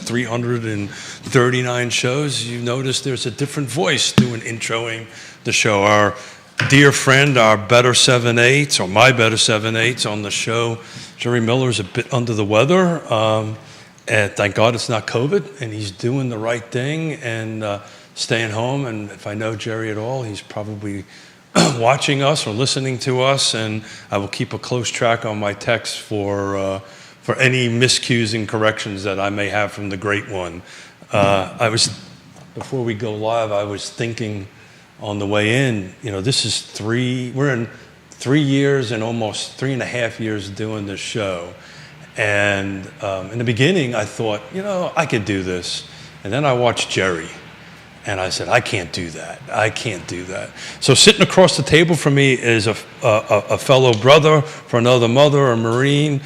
339 shows, you notice there's a different voice doing introing the show. Our dear friend, our Better 7/8, or my Better 7/8 on the show, Jerry Miller, is a bit under the weather. And thank God it's not COVID, and he's doing the right thing and staying home. And if I know Jerry at all, he's probably watching us or listening to us, and I will keep a close track on my texts for any miscues and corrections that I may have from the great one. Before we go live, I was thinking on the way in, we're in 3 years and almost 3.5 years doing this show. And in the beginning, I thought, I could do this. And then I watched Jerry. And I said, I can't do that. I can't do that. So sitting across the table from me is a fellow brother for another mother, a Marine,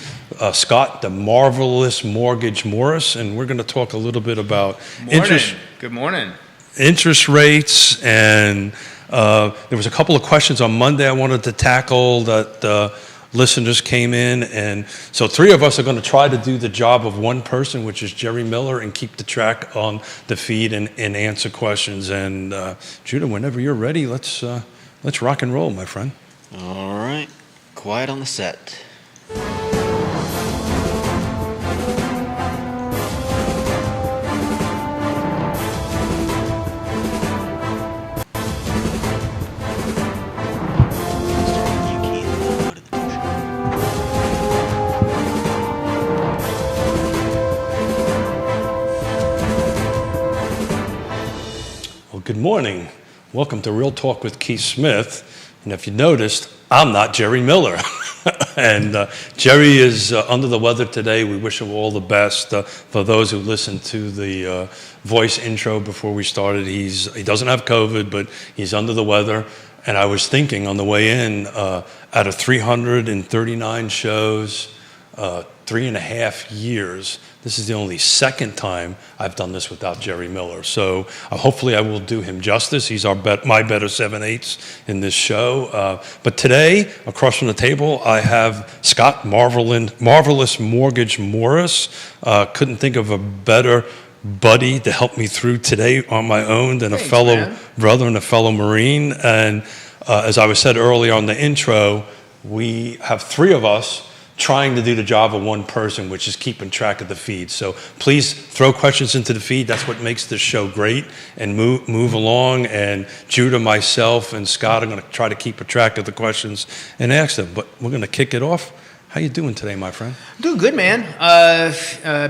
Scott, the marvelous Mortgage Morris. And we're going to talk a little bit about Good morning. Interest rates. And there was a couple of questions on Monday I wanted to tackle that listeners came in, and so 3 of us are going to try to do the job of one person, which is Jerry Miller, and keep the track on the feed and answer questions. And Judah, whenever you're ready, let's rock and roll, my friend. All right, quiet on the set. Good morning. Welcome to Real Talk with Keith Smith. And if you noticed, I'm not Jerry Miller. And Jerry is under the weather today. We wish him all the best. For those who listened to the voice intro before we started, he doesn't have COVID, but he's under the weather. And I was thinking on the way in, out of 339 shows, 3.5 years, this is the only second time I've done this without Jerry Miller. So hopefully I will do him justice. He's my Better 7/8 in this show. But today, across from the table, I have Scott, marvelous Mortgage Morris. Couldn't think of a better buddy to help me through today on my own than a fellow brother and a fellow Marine. And as I was said earlier on the intro, we have 3 of us trying to do the job of one person, which is keeping track of the feed. So please throw questions into the feed. That's what makes this show great. And move along. And Judah, myself, and Scott are going to try to keep a track of the questions and ask them. But we're going to kick it off. How you doing today, my friend? Doing good, man.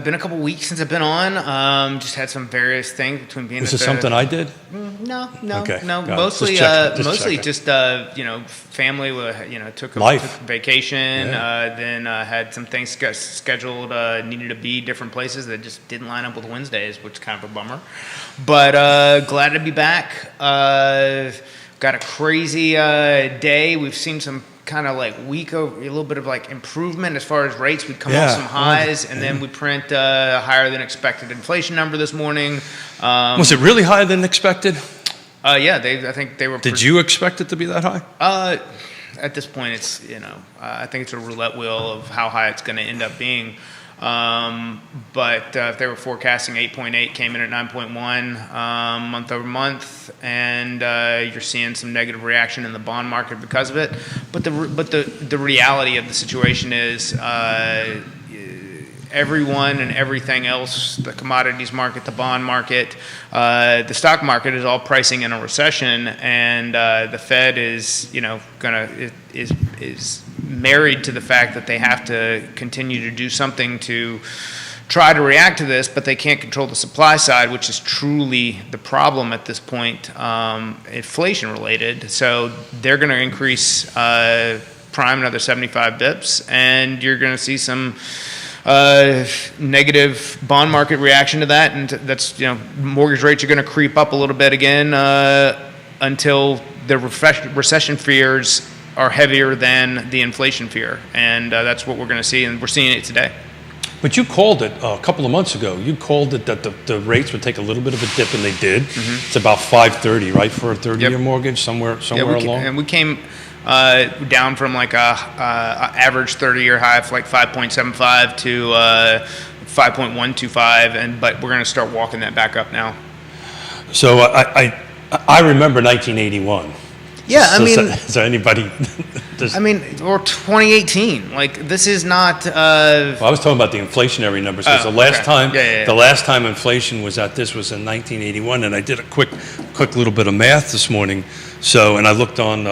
Been a couple weeks since I've been on. Just had some various things between being. Is this something I did? No. Okay, no. Mostly, family. Took vacation. Yeah. Then had some things scheduled. Needed to be different places that just didn't line up with Wednesdays, which is kind of a bummer. But glad to be back. Got a crazy day. We've seen some kind of like a little bit of like improvement as far as rates. We come off some highs, and then we print a higher than expected inflation number this morning. Was it really higher than expected? Yeah, I think they were. Did you expect it to be that high? At this point, it's I think it's a roulette wheel of how high it's going to end up being. But if they were forecasting 8.8, came in at 9.1 month over month, and you're seeing some negative reaction in the bond market because of it. But the reality of the situation is everyone and everything else, the commodities market, the bond market, the stock market is all pricing in a recession, and the Fed is is married to the fact that they have to continue to do something to try to react to this, but they can't control the supply side, which is truly the problem at this point, inflation related. So they're going to increase prime another 75 bips, and you're going to see some negative bond market reaction to that, and that's mortgage rates are going to creep up a little bit again until the recession fears are heavier than the inflation fear, and that's what we're going to see, and we're seeing it today. But you called it a couple of months ago. You called it that the rates would take a little bit of a dip, and they did. Mm-hmm. It's about 5.30, right, for a 30-year mortgage, somewhere along. And we came down from like a average 30-year high of like 5.75 to 5.125, but we're going to start walking that back up now. So I remember 1981. Yeah, I So- mean, is there anybody? or 2018. Like, this is not. Well, I was talking about the inflationary numbers because Oh, the last okay. time, Yeah. the last time inflation was at this was in 1981, and I did a quick little bit of math this morning. So, and I looked on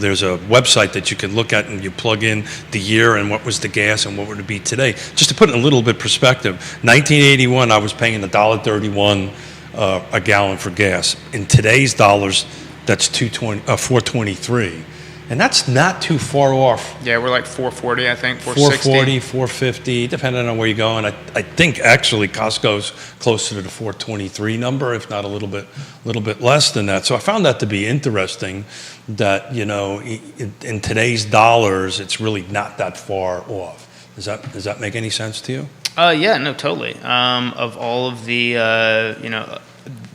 there's a website that you can look at, and you plug in the year and what was the gas and what would it be today. Just to put it in a little bit perspective, 1981 I was paying $1.31 a gallon for gas. In today's dollars, that's 4.23, and that's not too far off. Yeah, we're like 440, I think, 460. 440, 450, depending on where you're going. I think actually Costco's closer to the 423 number, if not a little bit less than that. So I found that to be interesting that, in today's dollars, it's really not that far off. Does that make any sense to you? Yeah, no, totally. Of all of the,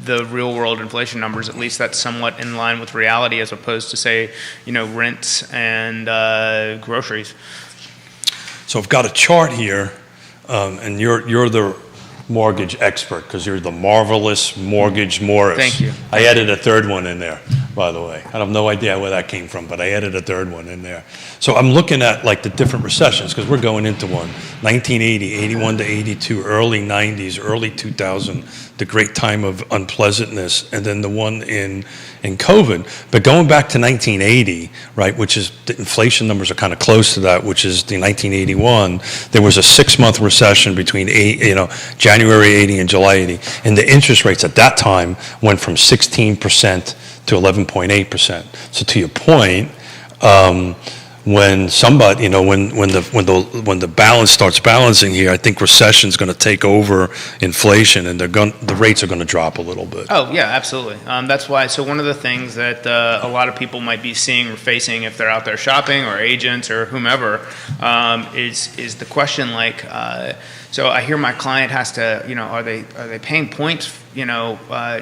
the real world inflation numbers, at least that's somewhat in line with reality as opposed to, say, rents and groceries. So I've got a chart here, and you're the mortgage expert because you're the marvelous Mortgage Morris. Thank you. I added a third one in there, by the way. I have no idea where that came from, but I added a third one in there. So I'm looking at like the different recessions because we're going into one. 1980, 81 to 82, early 90s, early 2000, the great time of unpleasantness, and then the one in COVID. But going back to 1980, right, which is the inflation numbers are kind of close to that, which is the 1981. There was a 6-month recession between January 80 and July 80, and the interest rates at that time went from 16% to 11.8%. So to your point, when somebody, when the balance starts balancing here, I think recession's going to take over inflation, and the rates are going to drop a little bit. Oh, yeah, absolutely. That's why. So one of the things that a lot of people might be seeing or facing if they're out there shopping, or agents or whomever, is the question like, so I hear my client has to, are they paying points,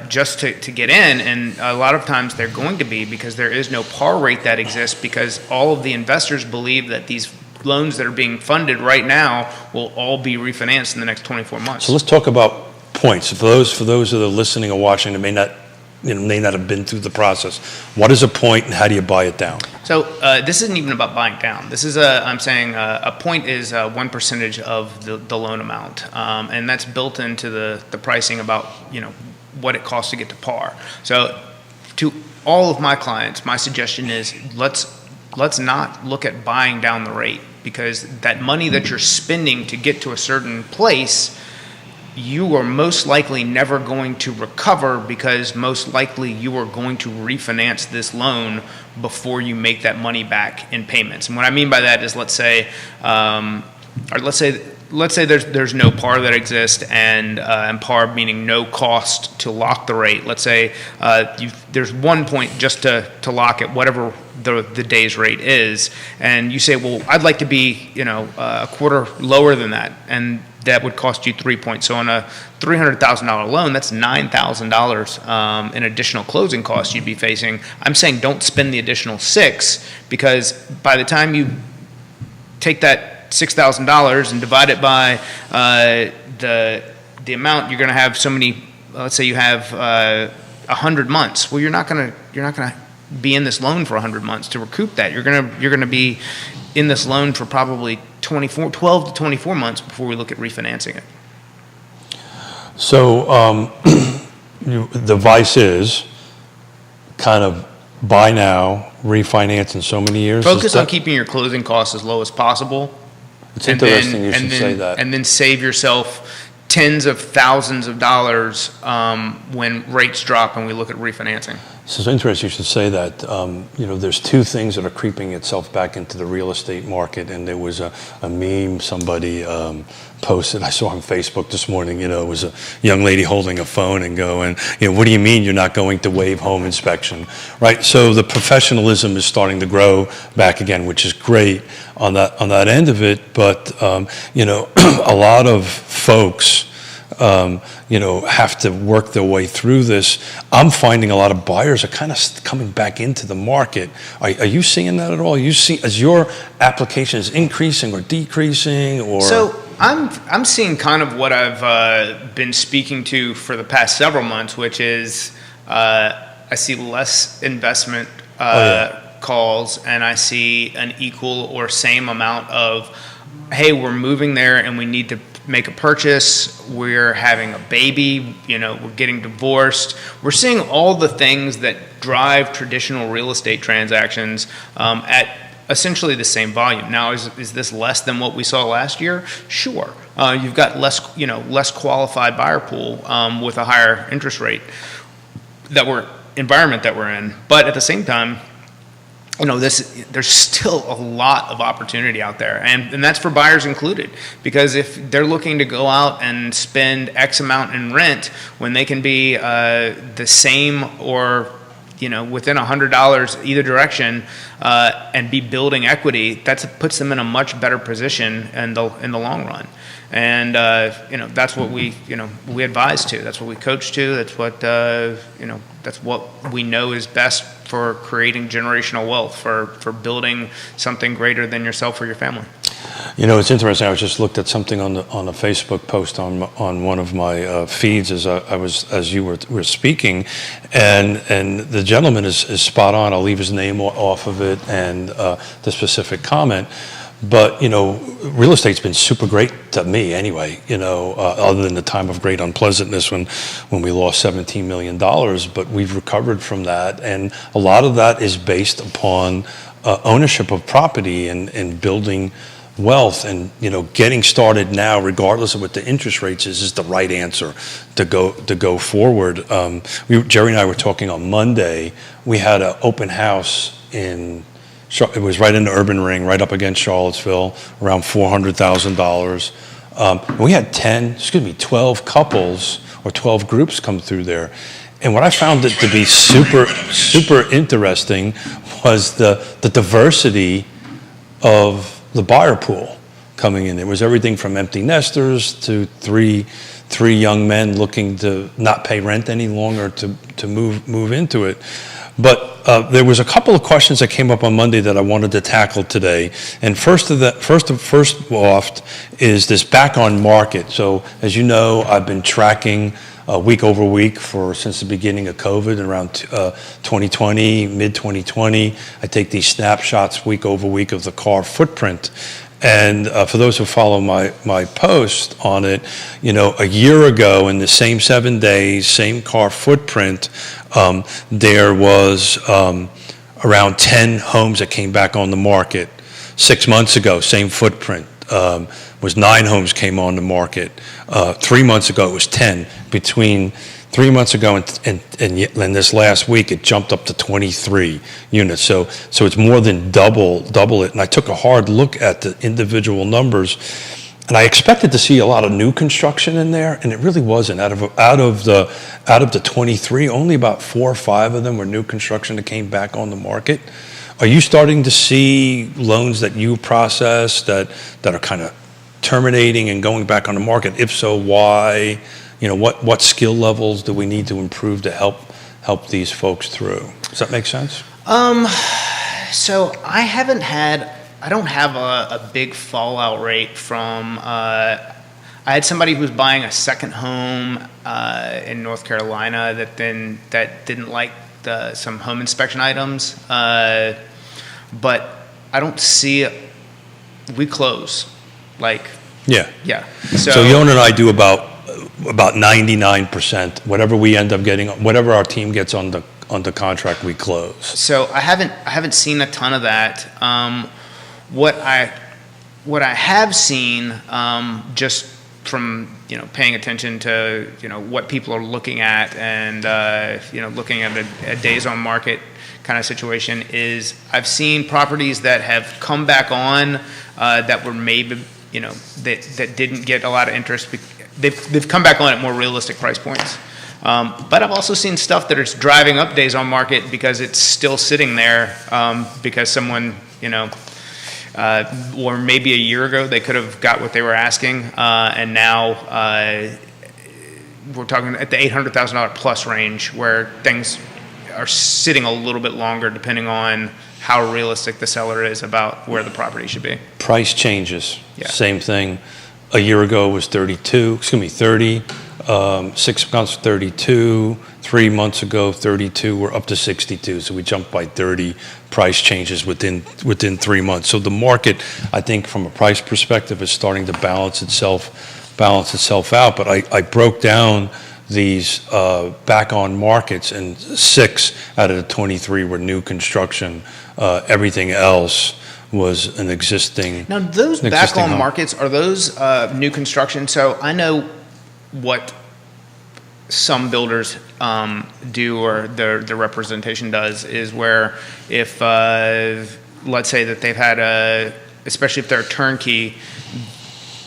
just to get in? And a lot of times they're going to be, because there is no par rate that exists, because all of the investors believe that these loans that are being funded right now will all be refinanced in the next 24 months. So let's talk about points. For those that are listening or watching that may not have been through the process, what is a point and how do you buy it down? So this isn't even about buying down. This is a point is 1% of the loan amount, and that's built into the pricing about what it costs to get to par. So to all of my clients, my suggestion is let's not look at buying down the rate, because that money that you're spending to get to a certain place, you are most likely never going to recover, because most likely you are going to refinance this loan before you make that money back in payments. And what I mean by that is, let's say there's no par that exists, and par meaning no cost to lock the rate. Let's say there's 1 point just to lock it, whatever the day's rate is, and you say, well, I'd like to be a quarter lower than that, and that would cost you 3 points. So on a $300,000 loan, that's $9,000 in additional closing costs you'd be facing. I'm saying don't spend the additional $6,000, because by the time you take that $6,000 and divide it by the amount, you're going to have so many. Let's say you have 100 months. Well, you're not going to be in this loan for 100 months to recoup that. You're going to be in this loan for probably 12 to 24 months before we look at refinancing it. So the advice is kind of buy now, refinance in so many years. Focus on keeping your closing costs as low as possible. It's interesting you should say that. And then save yourself tens of thousands of dollars when rates drop and we look at refinancing. So it's interesting you should say that. There's two things that are creeping itself back into the real estate market, and there was a meme somebody posted, I saw on Facebook this morning. It was a young lady holding a phone and going, what do you mean you're not going to waive home inspection, right? So the professionalism is starting to grow back again, which is great on that end of it. But a lot of folks have to work their way through this. I'm finding a lot of buyers are kind of coming back into the market. Are you seeing that at all? As your application is increasing or decreasing, or? So I'm seeing kind of what I've been speaking to for the past several months, which is I see less investment calls, and I see an equal or same amount of, hey, we're moving there and we need to make a purchase, we're having a baby, we're getting divorced. We're seeing all the things that drive traditional real estate transactions at essentially the same volume. Now, is this less than what we saw last year? Sure. You've got less qualified buyer pool with a higher interest rate environment that we're in. But at the same time, there's still a lot of opportunity out there, and that's for buyers included, because if they're looking to go out and spend X amount in rent when they can be the same or within $100 either direction, and be building equity, that puts them in a much better position in the long run. And that's what we advise to. That's what we coach to. That's what that's what we know is best for creating generational wealth, for building something greater than yourself or your family. It's interesting. I was just looked at something on a Facebook post on one of my feeds as you were speaking, and the gentleman is spot on. I'll leave his name off of it and the specific comment. But real estate's been super great to me anyway. Other than the time of great unpleasantness when we lost $17 million, but we've recovered from that, and a lot of that is based upon ownership of property and building wealth, and getting started now, regardless of what the interest rates is the right answer to go forward. Jerry and I were talking on Monday. We had an open house it was right in the urban ring, right up against Charlottesville, around $400,000. We had 12 couples or 12 groups come through there. And what I found it to be super, super interesting was the diversity of the buyer pool coming in. It was everything from empty nesters to three young men looking to not pay rent any longer to move into it. But there was a couple of questions that came up on Monday that I wanted to tackle today. And first off is this back on market. So as you know, I've been tracking week over week since the beginning of COVID around 2020, mid 2020. I take these snapshots week over week of the car footprint. And for those who follow my post on it, a year ago in the same 7 days, same car footprint, there was around 10 homes that came back on the market. 6 months ago, same footprint, was 9 homes came on the market. 3 months ago, it was 10. Between 3 months ago and this last week, it jumped up to 23 units. So it's more than double it. And I took a hard look at the individual numbers, and I expected to see a lot of new construction in there, and it really wasn't. Out of the 23, only about 4 or 5 of them were new construction that came back on the market. Are you starting to see loans that you process that are kind of terminating and going back on the market? If so, why? What skill levels do we need to improve to help these folks through? Does that make sense? So I don't have a big fallout rate from, I had somebody who was buying a second home in North Carolina that didn't like some home inspection items, but I don't see it. We close, yeah. So Yon and I do about 99%. Whatever we end up getting, whatever our team gets on the contract, we close. So I haven't seen a ton of that. What I have seen, just from paying attention to what people are looking at and looking at a days on market kind of situation, is I've seen properties that have come back on that were maybe that didn't get a lot of interest. They've come back on at more realistic price points. But I've also seen stuff that is driving up days on market because it's still sitting there because someone, or maybe a year ago they could have got what they were asking, and now we're talking at the $800,000 plus range where things are sitting a little bit longer depending on how realistic the seller is about where the property should be. Price changes, Yeah. Same thing. A year ago was 32, 30. 6 months, 32. 3 months ago, 32. We're up to 62. So we jumped by 30 price changes within 3 months. So the market, I think, from a price perspective, is starting to balance itself out. But I broke down these back on markets, and 6 out of the 23 were new construction. Everything else was an existing. Now, those an back existing on home. markets, are those new construction? So I know what some builders do, or their representation does, is where if, let's say that they've had especially if they're a turnkey,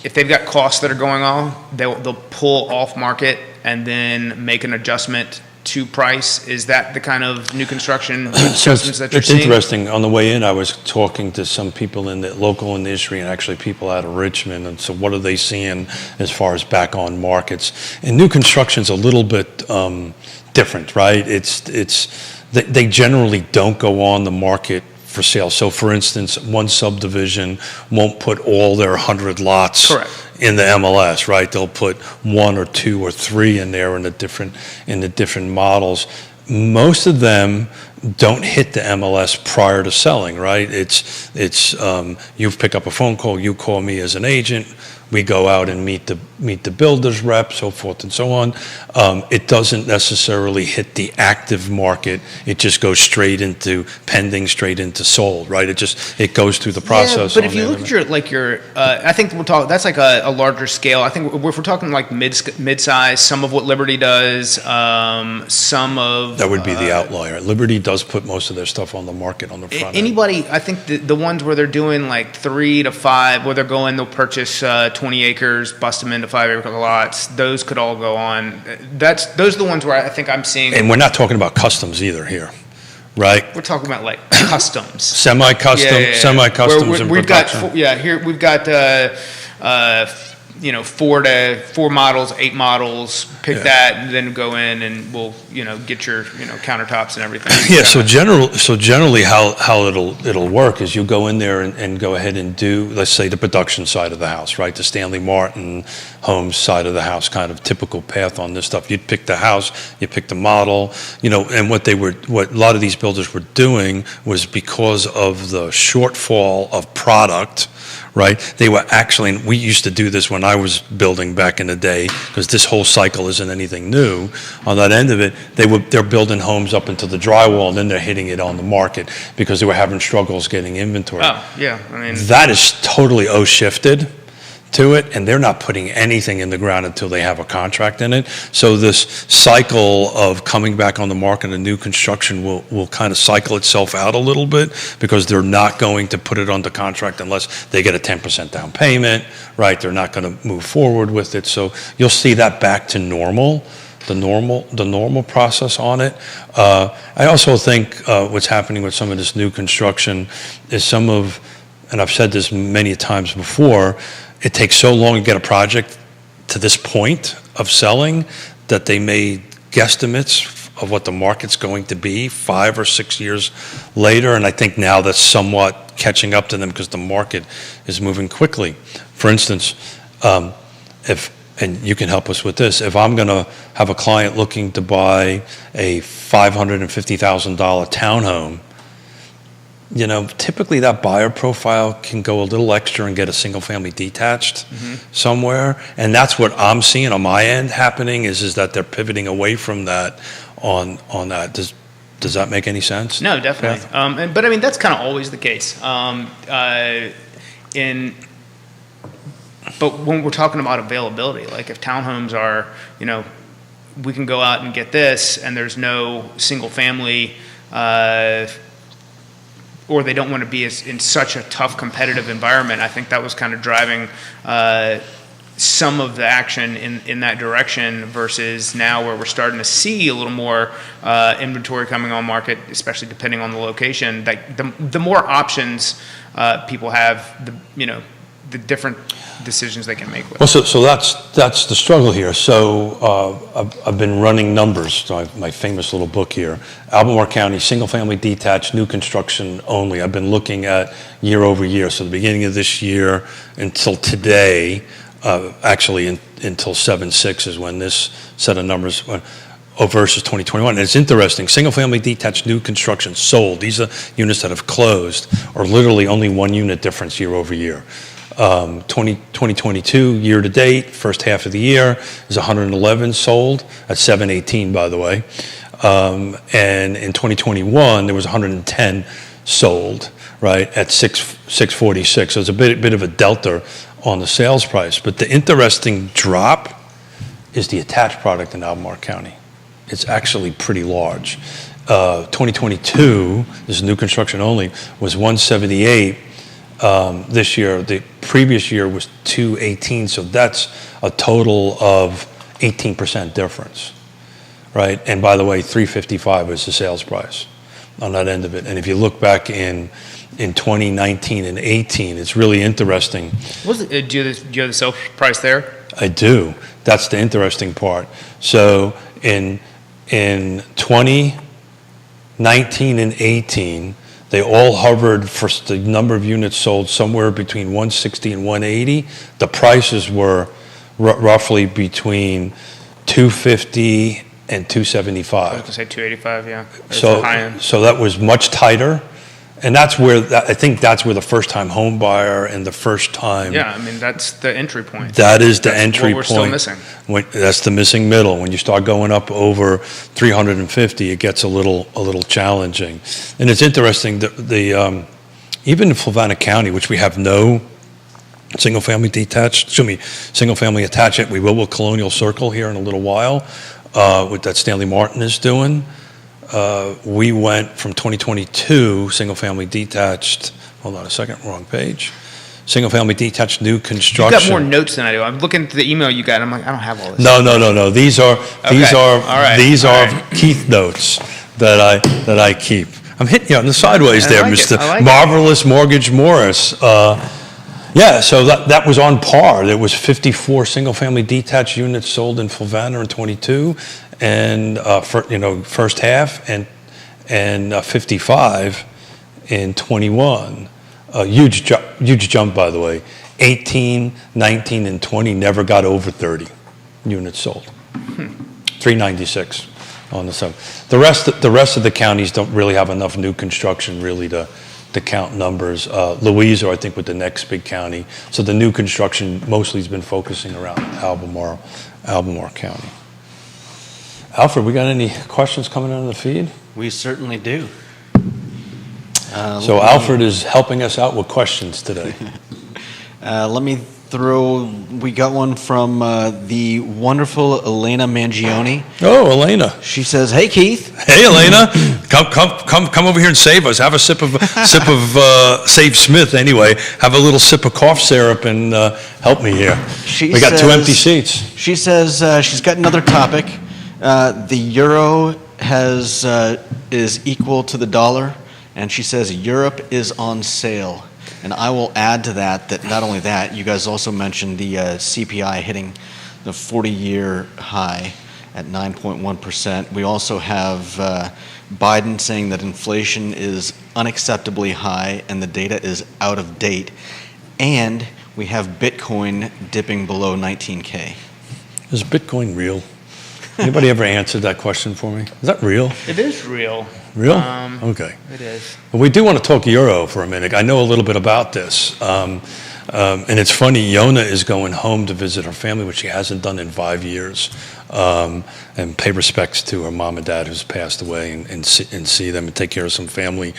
if they've got costs that are going on, they'll pull off market and then make an adjustment to price. Is that the kind of new construction adjustments that you're It's seeing? interesting. On the way in, I was talking to some people in the local industry, and actually people out of Richmond. And so, what are they seeing as far as back on markets? And new construction's a little bit different, right? They generally don't go on the market for sale. So, for instance, one subdivision won't put all their 100 lots. Correct. In the MLS, right? They'll put 1 or 2 or 3 in there in the different models. Most of them don't hit the MLS prior to selling, right? It's you pick up a phone call, you call me as an agent, we go out and meet the builder's rep, so forth and so on. It doesn't necessarily hit the active market. It just goes straight into pending, straight into sold, right? It goes through the process. Yeah, but if you look at your I think we'll talk. That's like a larger scale. I think if we're talking like mid-size, some of what Liberty does, some of that would be the outlier. Liberty does put most of their stuff on the market on the front end. Anybody, I think the ones where they're doing like 3 to 5, where they'll purchase 20 acres, bust them into 5-acre lots. Those could all go on. Those are the ones where I think I'm seeing. And we're not talking about customs either here, right? We're talking about like customs, Semi-custom, semi-customs and we've production. Here we've got 4 models, 8 models. Pick that, and then go in, and we'll get your countertops and everything. Yeah. So generally, how it'll work is you go in there and go ahead and do, let's say, the production side of the house, right? The Stanley Martin Homes side of the house, kind of typical path on this stuff. You'd pick the house, you pick the model, and what a lot of these builders were doing was, because of the shortfall of product, right? They were actually, and we used to do this when I was building back in the day, because this whole cycle isn't anything new. On that end of it, they're building homes up into the drywall, and then they're hitting it on the market because they were having struggles getting inventory. Oh, yeah. I mean, that is totally shifted to it, and they're not putting anything in the ground until they have a contract in it. So this cycle of coming back on the market and new construction will kind of cycle itself out a little bit, because they're not going to put it under contract unless they get a 10% down payment, right? They're not going to move forward with it. So you'll see that back to normal, the normal process on it. I also think what's happening with some of this new construction is and I've said this many times before, it takes so long to get a project to this point of selling that they made guesstimates of what the market's going to be 5 or 6 years later. And I think now that's somewhat catching up to them, because the market is moving quickly. For instance, and you can help us with this, if I'm going to have a client looking to buy a $550,000 townhome, typically that buyer profile can go a little extra and get a single family detached somewhere. And that's what I'm seeing on my end happening is that they're pivoting away from that on that. Does that make any sense? No, definitely. But I mean, that's kind of always the case. But when we're talking about availability, like if townhomes are, we can go out and get this, and there's no single family, or they don't want to be in such a tough competitive environment. I think that was kind of driving some of the action in that direction, versus now where we're starting to see a little more inventory coming on market, especially depending on the location. Like the more options people have, the different decisions they can make with. Well, so that's the struggle here. So I've been running numbers. So my famous little book here, Albemarle County, single family detached, new construction only. I've been looking at year over year. So the beginning of this year until today, actually until 7.6 is when this set of numbers versus 2021. And it's interesting, single-family detached new construction sold, these are units that have closed, are literally only 1 unit difference year over year. 2022 year to date, first half of the year, is 111 sold at 718, by the way. And in 2021, there was 110 sold, right, at 646. So it's a bit of a delta on the sales price. But the interesting drop is the attached product in Albemarle County. It's actually pretty large. 2022, this is new construction only, was 178. This year, the previous year was 218, so that's a total of 18% difference, right? And by the way, 355 is the sales price on that end of it. And if you look back in 2019 and 18, it's really interesting. Do you have the sales price there? I do. That's the interesting part. So in 2019 and 18, they all hovered for the number of units sold somewhere between 160 and 180. The prices were roughly between 250 and 275. I was going to say 285, yeah. So that was much tighter. And that's where, I think that's where the first-time home buyer and the first-time... Yeah, I mean, that's the entry point. That is the entry what point. we're still missing. That's the missing middle. When you start going up over 350, it gets a little challenging. And it's interesting, even in Fluvanna County, which we have no single-family attached yet, we will with Colonial Circle here in a little while, with that Stanley Martin is doing. We went from 2022 single-family detached. Hold on a second, wrong page. Single-family detached new construction. You got more notes than I do. I'm looking at the email you got. I'm like, I don't have all this. No. These are right. Keith notes that I keep. I'm hitting you on the sideways there, Mr. I like Marvelous Mortgage Morris. Yeah, so that was on par. There was 54 single-family detached units sold in Fluvanna in 22. And first half, and 55 in 21. Huge jump, by the way. 18, 19, and 20 never got over 30 units sold. 396 on the sub. The rest of the counties don't really have enough new construction really to count numbers. Louisa, I think, with the next big county. So the new construction mostly has been focusing around Albemarle County. Alfred, we got any questions coming in on the feed? We certainly do. So Alfred is helping us out with questions today. We got one from the wonderful Elena Mangione. Oh, Elena. She says, "Hey Keith." Hey Elena, come over here and save us. Have a sip of Save Smith anyway. Have a little sip of cough syrup and help me here. We got 2 empty seats. She says she's got another topic. The euro is equal to the dollar, and she says Europe is on sale. And I will add to that not only that, you guys also mentioned the CPI hitting the 40-year high at 9.1%. We also have Biden saying that inflation is unacceptably high and the data is out of date. And we have Bitcoin dipping below 19K. Is Bitcoin real? Anybody ever answered that question for me? Is that real? It is real. Real? Okay. It is. Well, we do want to talk euro for a minute. I know a little bit about this. And it's funny, Yona is going home to visit her family, which she hasn't done in 5 years, and pay respects to her mom and dad who's passed away and see them and take care of some family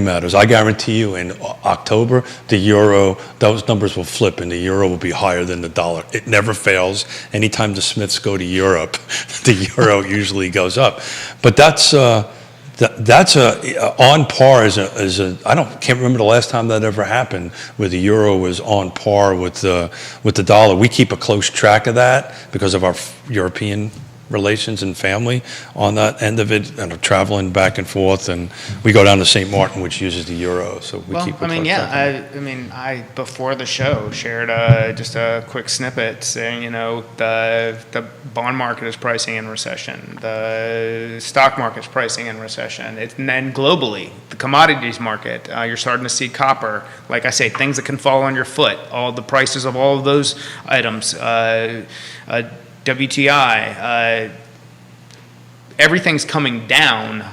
matters. I guarantee you in October, the euro, those numbers will flip and the euro will be higher than the dollar. It never fails. Anytime the Smiths go to Europe, the euro usually goes up. But that's on par as a can't remember the last time that ever happened where the euro was on par with the dollar. We keep a close track of that because of our European relations and family on that end of it, and traveling back and forth. And we go down to St. Martin, which uses the euro, so we Well, keep. I in mean, touch yeah, that way. I before the show shared just a quick snippet saying, the bond market is pricing in recession, the stock market's pricing in recession, and then globally, the commodities market, you're starting to see copper, like I say, things that can fall on your foot, all the prices of all of those items, WTI, everything's coming down,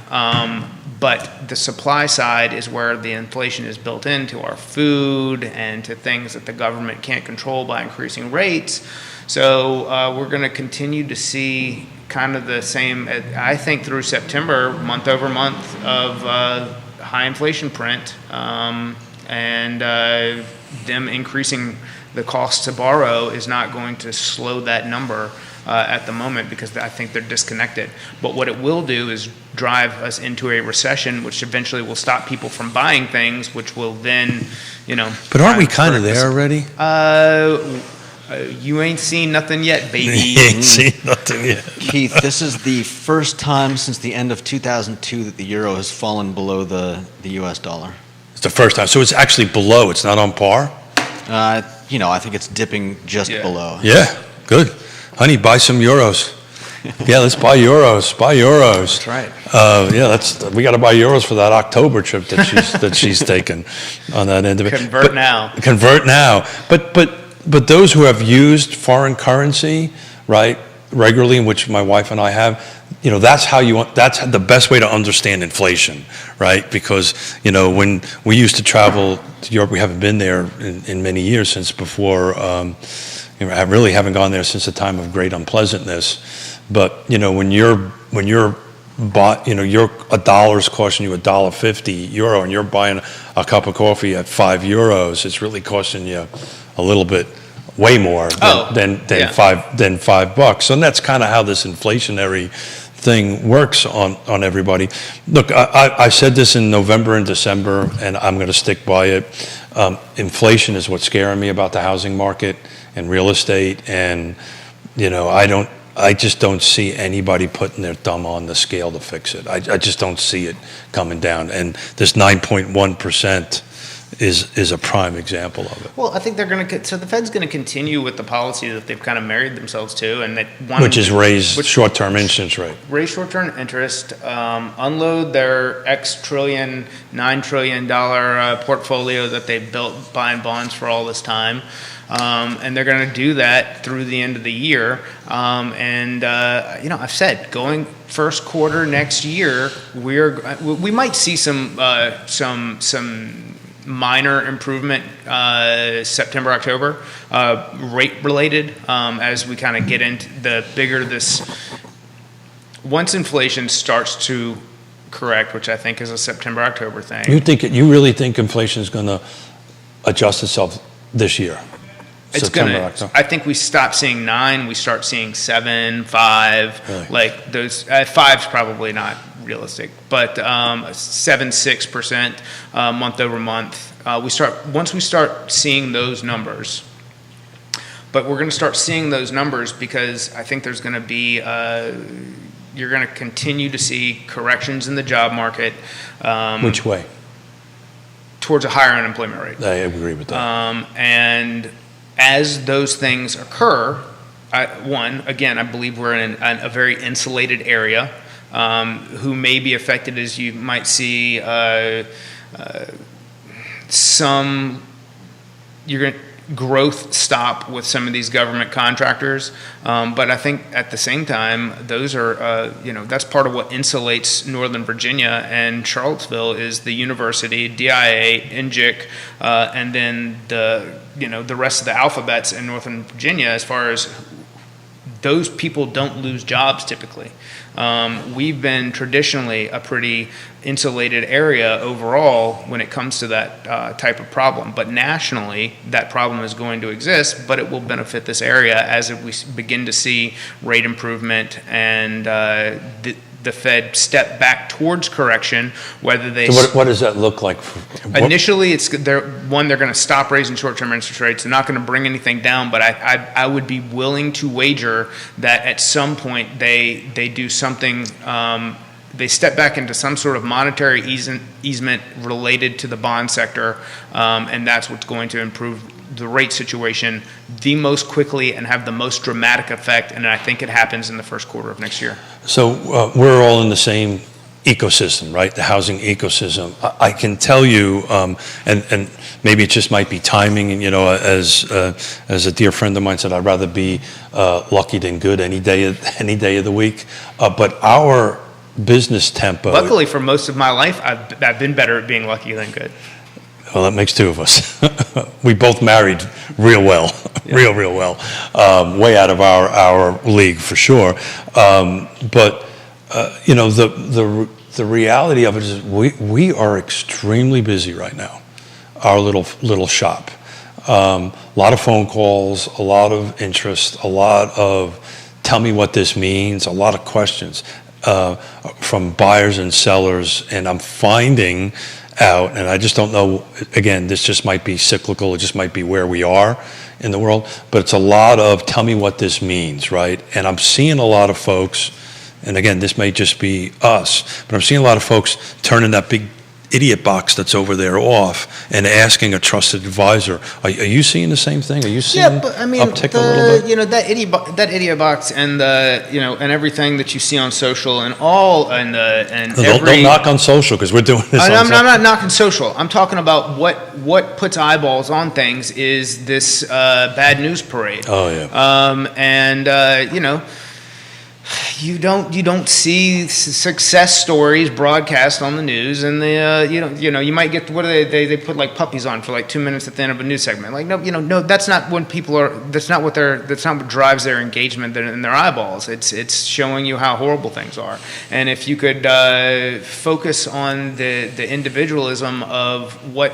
but the supply side is where the inflation is built into our food and to things that the government can't control by increasing rates. So we're going to continue to see kind of the same, I think, through September, month over month of high inflation print, and them increasing the cost to borrow is not going to slow that number at the moment, because I think they're disconnected. But what it will do is drive us into a recession, which eventually will stop people from buying things, which will then, But aren't we kind of there already? You ain't seen nothing yet, baby. You ain't seen nothing yet. Keith, this is the first time since the end of 2002 that the euro has fallen below the U.S. dollar. It's the first time, so it's actually below. It's not on par. I think it's dipping just below. Yeah, good. Honey, buy some euros. Yeah, let's buy euros. Buy euros. That's right. We got to buy euros for that October trip that she's taken on that end of it. Convert now. Convert now. But those who have used foreign currency, right, regularly, in which my wife and I have, that's the best way to understand inflation, right? Because, when we used to travel to Europe, we haven't been there in many years, since before, I really haven't gone there since the time of great unpleasantness. But, when you're bought, your $1's costing you €1.50, and you're buying a cup of coffee at €5, it's really costing you a little bit way more than $5. And that's kind of how this inflationary thing works on everybody. Look, I said this in November and December, and I'm going to stick by it. Inflation is what's scaring me about the housing market and real estate, and I just don't see anybody putting their thumb on the scale to fix it. I just don't see it coming down, and this 9.1% is a prime example of it. Well, I think so the Fed's going to continue with the policy that they've kind of married themselves to, and which is raise short-term interest rate. Raise short-term interest, unload their $9 trillion portfolio that they've built buying bonds for all this time. And they're going to do that through the end of the year. I've said going first quarter next year, we might see some minor improvement September, October, rate related, as we kind of get into the bigger this. Once inflation starts to correct, which I think is a September, October thing. You really think inflation is going to adjust itself this year? It's October. I think we stop seeing 9, we start seeing 7, 5. Really? Like those 5's probably not realistic, but 7-6% month over month. Once we start seeing those numbers, but we're going to start seeing those numbers because I think there's going to be you're going to continue to see corrections in the job market. Which way? Towards a higher unemployment rate. I agree with that. And as those things occur, I believe we're in a very insulated area. Who may be affected, as you might see growth stop with some of these government contractors, but I think at the same time those are that's part of what insulates Northern Virginia and Charlottesville is the university, DIA, NJIC, and then the rest of the alphabets in Northern Virginia. As far as those people don't lose jobs typically. We've been traditionally a pretty insulated area overall when it comes to that type of problem. But nationally, that problem is going to exist, but it will benefit this area as we begin to see rate improvement and the Fed step back towards correction, whether they So what does that look like? initially they're going to stop raising short-term interest rates. They're not going to bring anything down, but I would be willing to wager that at some point they do something. They step back into some sort of monetary easement related to the bond sector, and that's what's going to improve the rate situation the most quickly and have the most dramatic effect. And I think it happens in the first quarter of next year. So we're all in the same ecosystem, right? The housing ecosystem. I can tell you, and maybe it just might be timing. And as a dear friend of mine said, I'd rather be lucky than good any day of the week. But our business tempo. Luckily, for most of my life, I've been better at being lucky than good. Well, that makes two of us. We both married real well, real well, way out of our league for sure. But the reality of it is we are extremely busy right now. Our little shop, a lot of phone calls, a lot of interest, a lot of tell me what this means, a lot of questions from buyers and sellers, and I'm finding out, and I just don't know, again, this just might be cyclical, it just might be where we are in the world, but it's a lot of tell me what this means, right? And I'm seeing a lot of folks, and again, this may just be us, but I'm seeing a lot of folks turning that big idiot box that's over there off and asking a trusted advisor. Are you seeing the same thing? Are you seeing uptick a little bit? That idiot box and and everything that you see on social and all and don't knock on social because we're doing this. I'm not knocking social. I'm talking about what puts eyeballs on things is this bad news parade. Oh yeah. You don't see success stories broadcast on the news, and you might get what do they put like puppies on for like 2 minutes at the end of a news segment. Like no, that's not when people are. That's not what drives their engagement in their eyeballs. It's showing you how horrible things are. And if you could focus on the individualism of what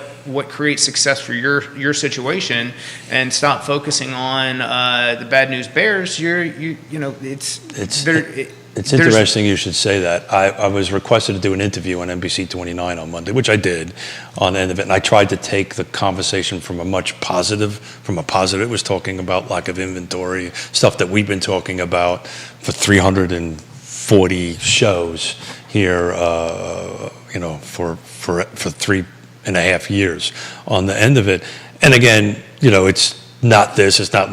creates success for your situation, and stop focusing on the bad news bears, It's interesting you should say that. I was requested to do an interview on NBC 29 on Monday, which I did on the end of it, and I tried to take the conversation from a positive. It was talking about lack of inventory, stuff that we've been talking about for 340 shows here, for 3.5 years on the end of it. And again, it's not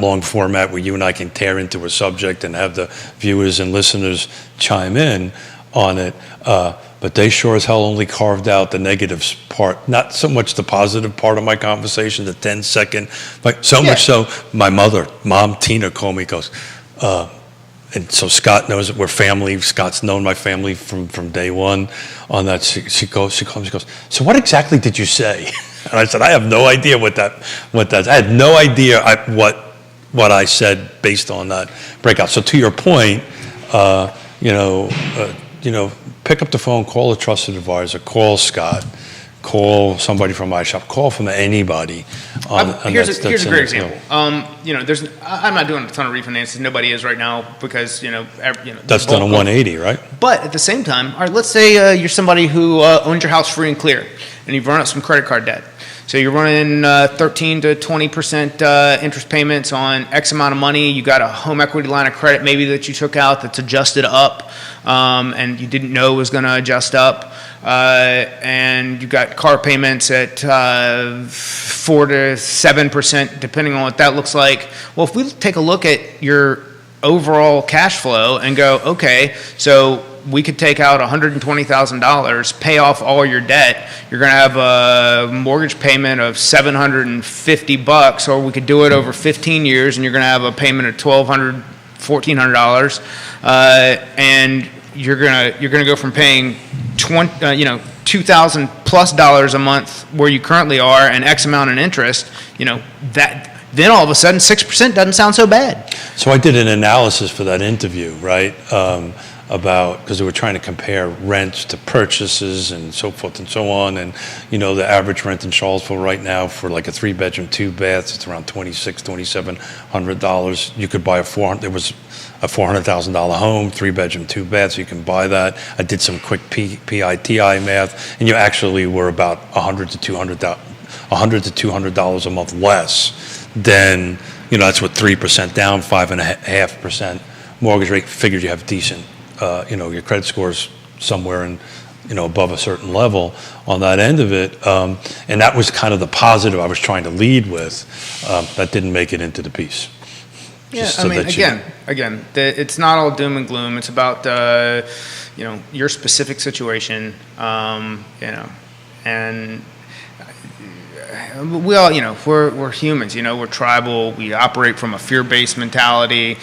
long format where you and I can tear into a subject and have the viewers and listeners chime in on it. But they sure as hell only carved out the negative part, not so much the positive part of my conversation, the 10-second, but so much so my mom Tina called me, goes, and so Scott knows that we're family. Scott's known my family from day one on that. She calls me, she goes, so what exactly did you say? And I said, I have no idea what that's. I had no idea what I said based on that breakout. So to your point, pick up the phone, call a trusted advisor, call Scott, call somebody from my shop, call from anybody. Here's a great example. I'm not doing a ton of refinances. Nobody is right now because that's done a 180, right? But at the same time, all right, let's say you're somebody who owns your house free and clear, and you've run up some credit card debt. So you're running 13 to 20% interest payments on X amount of money. You got a home equity line of credit maybe that you took out that's adjusted up, and you didn't know was going to adjust up. And you got car payments at 4 to 7%, depending on what that looks like. Well, if we take a look at your overall cash flow and go, okay, so we could take out $120,000, pay off all your debt. You're going to have a mortgage payment of $750, or we could do it over 15 years, and you're going to have a payment of $1,200, $1,400, and you're gonna go from paying $2,000+ a month where you currently are and X amount in interest. That then all of a sudden 6% doesn't sound so bad. So I did an analysis for that interview, right? About, because they were trying to compare rents to purchases and so forth and so on. And, the average rent in Charlottesville right now for like a 3-bedroom, 2-bath, it's around $2,700. You could buy there was a $400,000 home, 3-bedroom, 2-bath, so you can buy that. I did some quick PITI math, and you actually were about $100 to $200 a month less than, that's what 3% down, 5.5% mortgage rate. Figured you have decent, your credit score's somewhere in, above a certain level on that end of it. And that was kind of the positive I was trying to lead with. That didn't make it into the piece. Yeah, I mean, again, it's not all doom and gloom. It's about, your specific situation, and we all, we're humans, we're tribal. We operate from a fear-based mentality.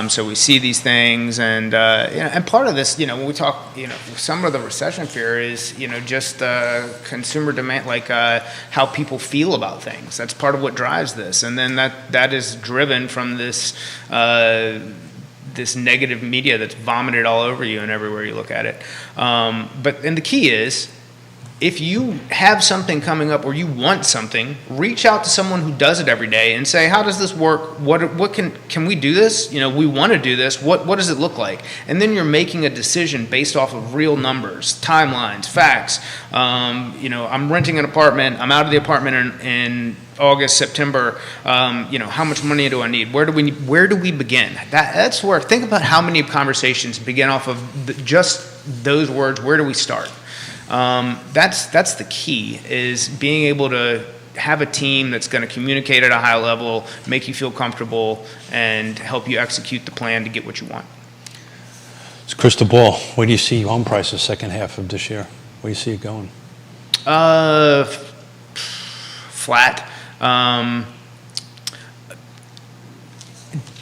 So we see these things, and and part of this, when we talk, some of the recession fear is, just consumer demand, like how people feel about things. That's part of what drives this, and then that is driven from this this negative media that's vomited all over you and everywhere you look at it. And the key is, if you have something coming up or you want something, reach out to someone who does it every day and say, how does this work? What can we do this? We want to do this. What does it look like? And then you're making a decision based off of real numbers, timelines, facts. I'm renting an apartment. I'm out of the apartment in August, September. How much money do I need? Where do we begin? That's where, think about how many conversations begin off of just those words. Where do we start? That's the key, is being able to have a team that's going to communicate at a high level, make you feel comfortable, and help you execute the plan to get what you want. It's crystal ball. Where do you see home prices second half of this year? Where do you see it going? Flat.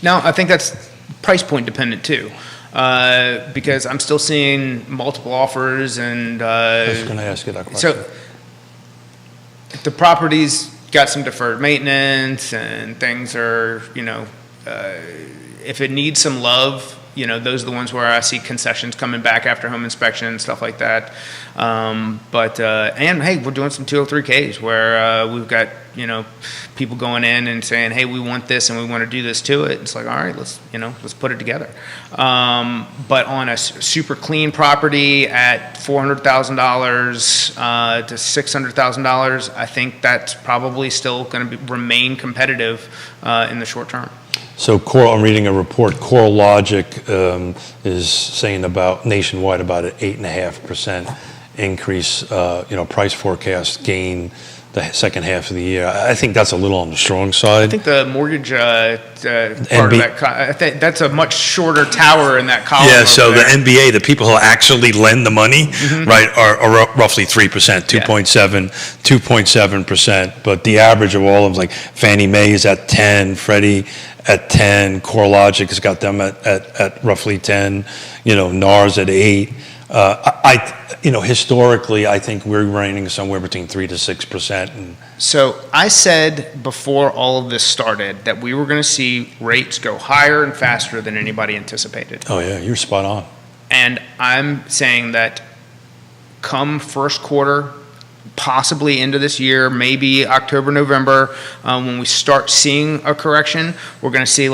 No, I think that's price point dependent too. Because I'm still seeing multiple offers, and I was going to ask you that question. So the property's got some deferred maintenance, and things are, if it needs some love, those are the ones where I see concessions coming back after home inspection and stuff like that. And hey, we're doing some 203Ks where we've got, people going in and saying, hey, we want this and we want to do this to it. It's like, all right, let's put it together. But on a super clean property at $400,000 to $600,000, I think that's probably still going to remain competitive in the short term. So I'm reading a report, CoreLogic is saying nationwide about an 8.5% increase, price forecast gain the second half of the year. I think that's a little on the strong side. I think the mortgage part of that, I think that's a much shorter tower in that column. Yeah, so the MBA, the people who actually lend the money, right, are roughly 3%, 2.7%. But the average of all of them, like Fannie Mae is at 10, Freddie at 10, CoreLogic has got them at roughly 10, NAR's at 8. Historically, I think we're ranging somewhere between 3 to 6%. So I said before all of this started that we were going to see rates go higher and faster than anybody anticipated. Oh yeah, you're spot on. And I'm saying that come first quarter, possibly into this year, maybe October, November, when we start seeing a correction, we're going to see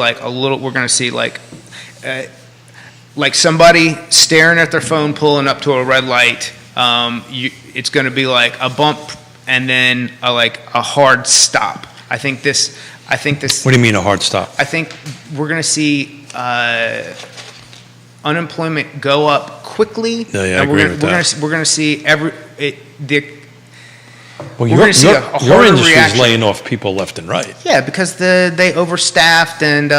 like somebody staring at their phone pulling up to a red light. It's going to be like a bump and then a hard stop. I think this. What do you mean a hard stop? I think we're going to see unemployment go up quickly. Yeah, I agree with that. We're going to see Well, your industry is reaction. laying off people left and right. Yeah, because they overstaffed, and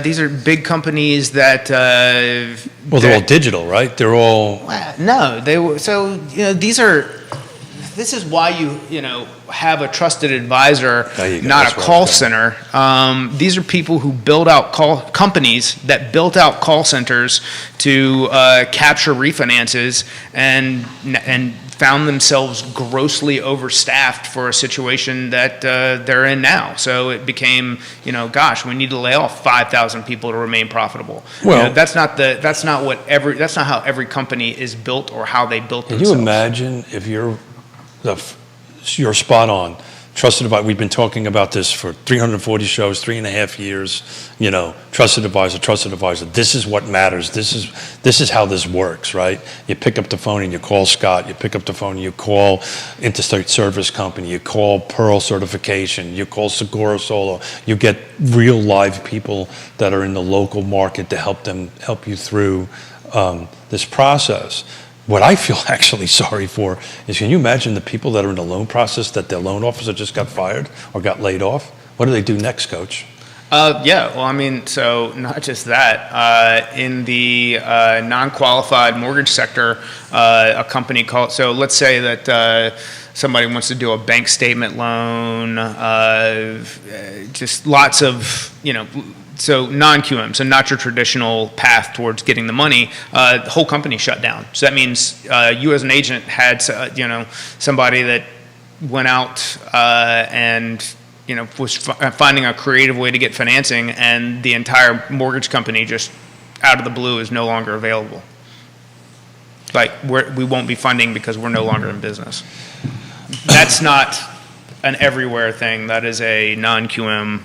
these are big companies that. They're all digital, right? They're all. No, they were. So these are. This is why you have a trusted advisor, not a call center. These are people who build out companies that built out call centers to capture refinances and found themselves grossly overstaffed for a situation that they're in now. So it became, gosh, we need to lay off 5,000 people to remain profitable. Well, that's not how every company is built or how they built can themselves. you imagine if you're spot on? Trusted advisor, we've been talking about this for 340 shows, 3.5 years. Trusted advisor. This is what matters. This is how this works, right? You pick up the phone and you call Scott. You pick up the phone and you call Interstate Service Company. You call Pearl Certification. You call Segura Solo. You get real live people that are in the local market to help you through this process. What I feel actually sorry for is, can you imagine the people that are in the loan process that their loan officer just got fired or got laid off? What do they do next, Coach? So not just that. In the non-qualified mortgage sector, a company called, so let's say that somebody wants to do a bank statement loan, just lots of, so non-QM, so not your traditional path towards getting the money, the whole company shut down. So that means you as an agent had, somebody that went out and, was finding a creative way to get financing, and the entire mortgage company just out of the blue is no longer available. Like, we won't be funding because we're no longer in business. That's not an everywhere thing. That is a non-QM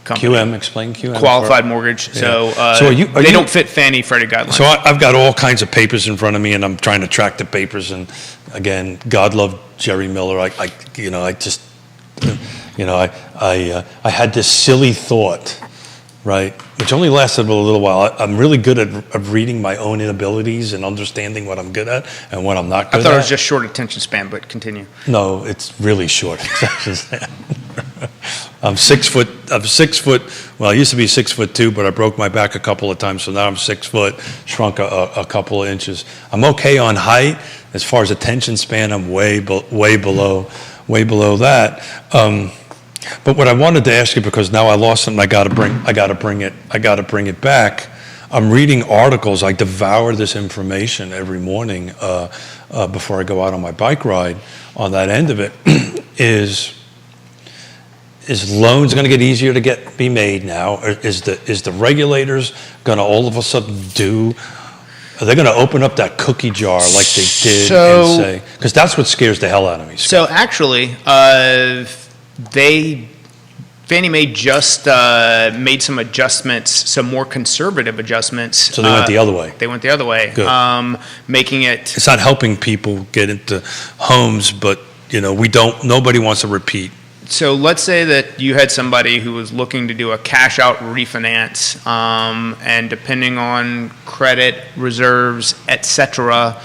company. QM, explain QM. Qualified mortgage. Yeah. So, they don't fit Fannie Freddie guidelines. So I've got all kinds of papers in front of me, and I'm trying to track the papers. And again, God love Jerry Miller. I had this silly thought, right, which only lasted a little while. I'm really good at reading my own inabilities and understanding what I'm good at and what I'm not good at. I thought it was just short attention span, but continue. No, it's really short. I'm 6 foot. Well, I used to be 6'2", but I broke my back a couple of times, so now I'm 6 foot, shrunk a couple of inches. I'm okay on height. As far as attention span, I'm way below that. But what I wanted to ask you, because now I lost it, and I got to bring it back. I'm reading articles. I devour this information every morning before I go out on my bike ride. On that end of it, is loans going to get easier to be made now? Or is the regulators going to all of a sudden are they going to open up that cookie jar like they did and say? Because that's what scares the hell out of me. So actually, Fannie Mae just made some adjustments, some more conservative adjustments. So they went the other way. They went the other way, Good. Making it. It's not helping people get into homes, but nobody wants to repeat. So let's say that you had somebody who was looking to do a cash out refinance, and depending on credit reserves, etc.,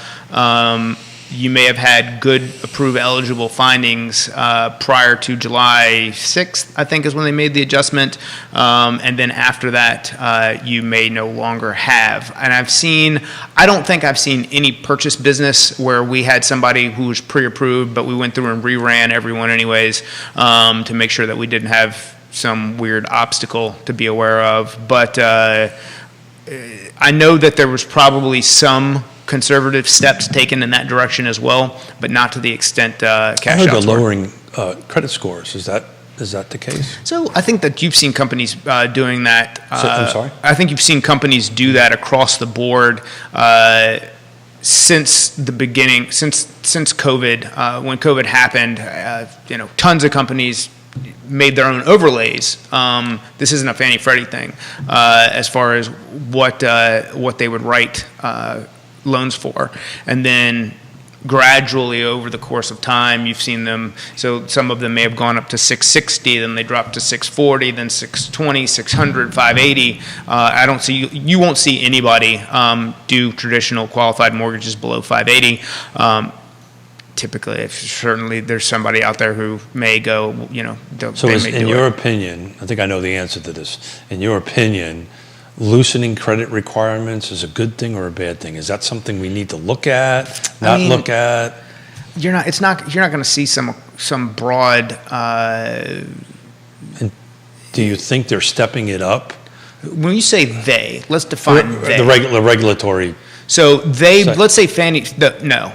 you may have had good approved eligible findings prior to July 6th, I think is when they made the adjustment. And then after that, you may no longer have. And I don't think I've seen any purchase business where we had somebody who was pre-approved, but we went through and reran everyone anyways to make sure that we didn't have some weird obstacle to be aware of. But I know that there was probably some conservative steps taken in that direction as well, but not to the extent cash I heard outs they're were. lowering credit scores. Is that the case? So I think that you've seen companies doing that. I'm sorry? I think you've seen companies do that across the board since the beginning, since COVID. When COVID happened, tons of companies made their own overlays. This isn't a Fannie Freddie thing as far as what they would write loans for, and then gradually over the course of time you've seen them, so some of them may have gone up to 660, then they dropped to 640, then 620, 600, 580. You won't see anybody do traditional qualified mortgages below 580. Typically, certainly there's somebody out there who may go, So in your opinion, I think I know the answer to this, in your opinion, loosening credit requirements is a good thing or a bad thing? Is that something we need to look at, look at? You're not going to see some broad. And do you think they're stepping it up? When you say they, let's define they. The regulatory. So So- let's say Fannie, no,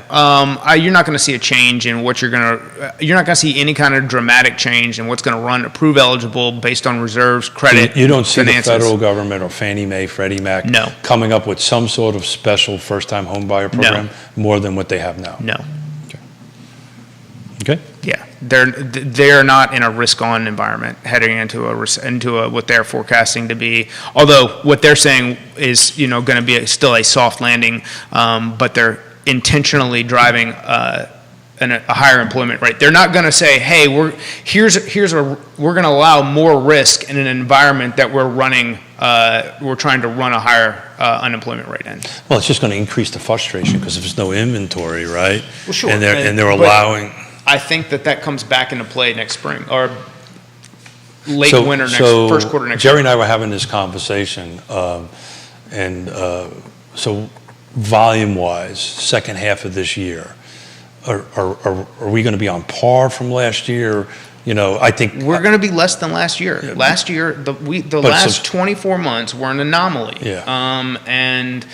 you're not going to see a change in what you're not going to see any kind of dramatic change in what's going to run approve eligible based on reserves, credit. You don't see finances. the federal government or Fannie Mae, Freddie Mac No. coming up with some sort of special first-time home buyer program more than what they have now? No. Okay? Yeah, they're not in a risk-on environment heading into what they're forecasting to be. Although what they're saying is going to be still a soft landing, but they're intentionally driving a higher employment rate. They're not going to say, "Hey, we're going to allow more risk in an environment that we're trying to run a higher unemployment rate in." Well, it's just going to increase the frustration because there's no inventory, right? Well, sure. And they're But allowing. I think that comes back into play next spring or late So- winter so first quarter next Jerry year. and I were having this conversation, so volume-wise, second half of this year, are we going to be on par from last year? I think We're going to be less than last year. Last year, the last 24 months were an anomaly. Yeah. And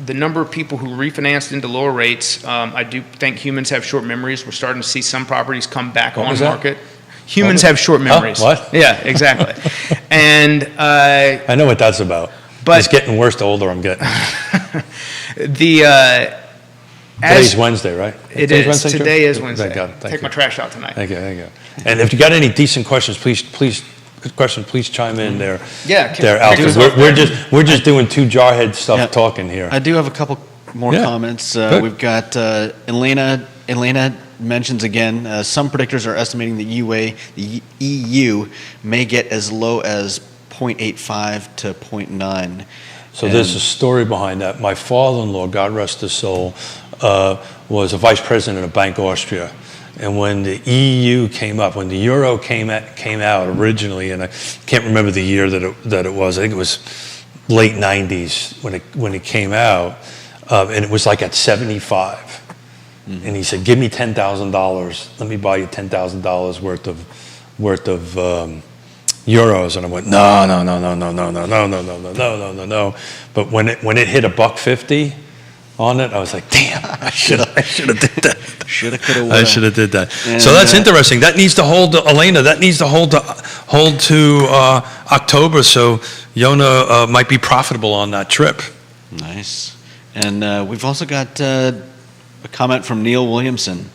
the number of people who refinanced into lower rates, I do think humans have short memories. We're starting to see some properties come back What on was that? market. Humans have short memories. What? Yeah, exactly. And I know what that's about. But- it's getting worse the older I'm getting. as Today's Wednesday, right? it Today's is Wednesday, Joe? today is Wednesday. Thank God. Thank Take you. my trash out tonight. Thank you. And if you got any decent questions, please chime in there. Yeah, there, Al, kick 'cause us off we're just doing two jarhead stuff Yeah. talking here. I do have a couple more Yeah. comments. Good. We've got Elena mentions again, some predictors are estimating the EU may get as low as 0.85 to 0.9. So there's a story behind that. My father-in-law, God rest his soul, was a vice president of Bank Austria. And when the EU came up, when the euro came out originally, and I can't remember the year that it was. I think it was late 90s when it came out, and it was like at 75. Mm-hmm. And he said, "Give me $10,000. Let me buy you $10,000 worth of euros." And I went, "No. But when it hit $1.50 on it, I was like, "Damn, I should have did that." Shoulda, coulda, I woulda. should have did that. And, So that's interesting. That needs to hold, Elena. That needs to hold to October. So Yona might be profitable on that trip. Nice. And we've also got a comment from Neil Williamson,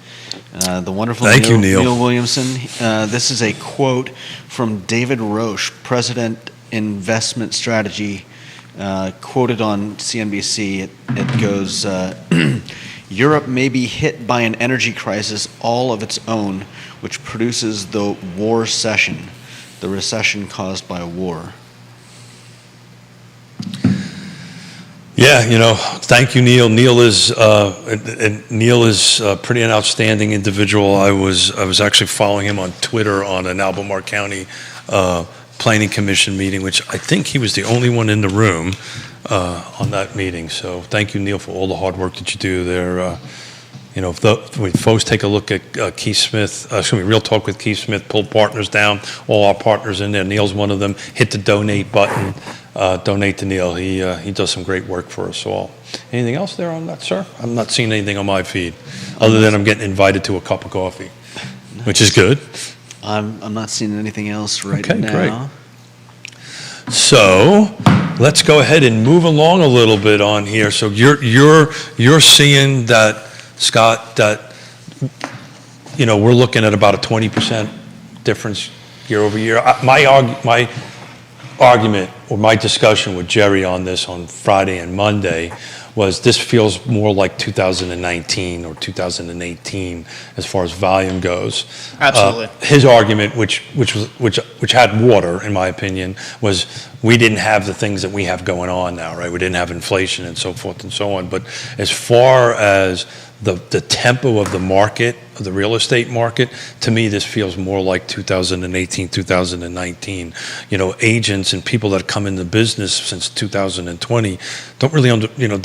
the wonderful Thank you, Neil. Neil Williamson. This is a quote from David Roche, President Investment Strategy, quoted on CNBC. It goes, Europe may be hit by an energy crisis all of its own, which produces the war recession, the recession caused by war. Yeah, thank you, Neil. Neil is pretty an outstanding individual. I was actually following him on Twitter on an Albemarle County Planning Commission meeting, which I think he was the only one in the room on that meeting. So thank you, Neil, for all the hard work that you do there. If folks take a look at Keith Smith, Real Talk with Keith Smith, pull partners down, all our partners in there. Neil's one of them. Hit the donate button. Donate to Neil. He does some great work for us all. Anything else there on that, sir? I'm not seeing anything on my feed, other than I'm getting invited to a cup of coffee, which is good. I'm not seeing anything else right Okay, now. great. So let's go ahead and move along a little bit on here. So you're seeing that, Scott, that we're looking at about a 20% difference year over year. My argument or my discussion with Jerry on this on Friday and Monday was this feels more like 2019 or 2018 as far as volume goes. Absolutely. His argument, which had water in my opinion, was we didn't have the things that we have going on now, right? We didn't have inflation and so forth and so on. But as far as the tempo of the market, of the real estate market, to me, this feels more like 2018, 2019. Agents and people that come into business since 2020 don't really,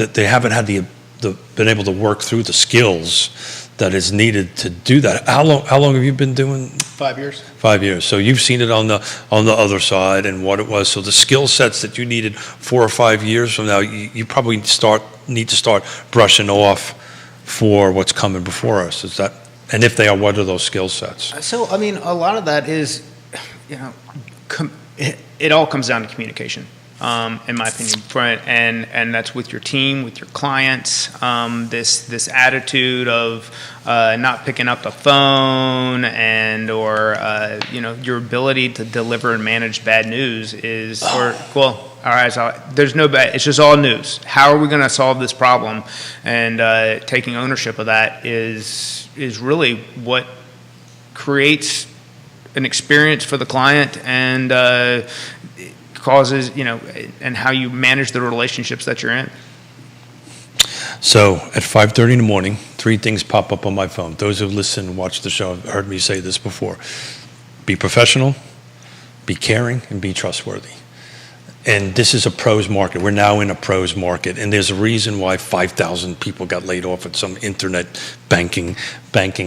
they haven't had the been able to work through the skills that is needed to do that. How long have you been doing? 5 years. 5 years. So you've seen it on the other side and what it was. So the skill sets that you needed 4 or 5 years from now, you probably need to start brushing off for what's coming before us. Is that? And if they are, what are those skill sets? So, I mean, a lot of that is, it all comes down to communication, in my opinion, and that's with your team, with your clients. This attitude of not picking up the phone or your ability to deliver and manage bad news is, all right, so there's no bad, it's just all news. How are we going to solve this problem? And taking ownership of that is really what creates an experience for the client and causes, and how you manage the relationships that you're in. So at 5:30 in the morning, 3 things pop up on my phone. Those who listen and watch the show have heard me say this before. Be professional, be caring, and be trustworthy. And this is a pros market. We're now in a pros market, and there's a reason why 5,000 people got laid off at some internet banking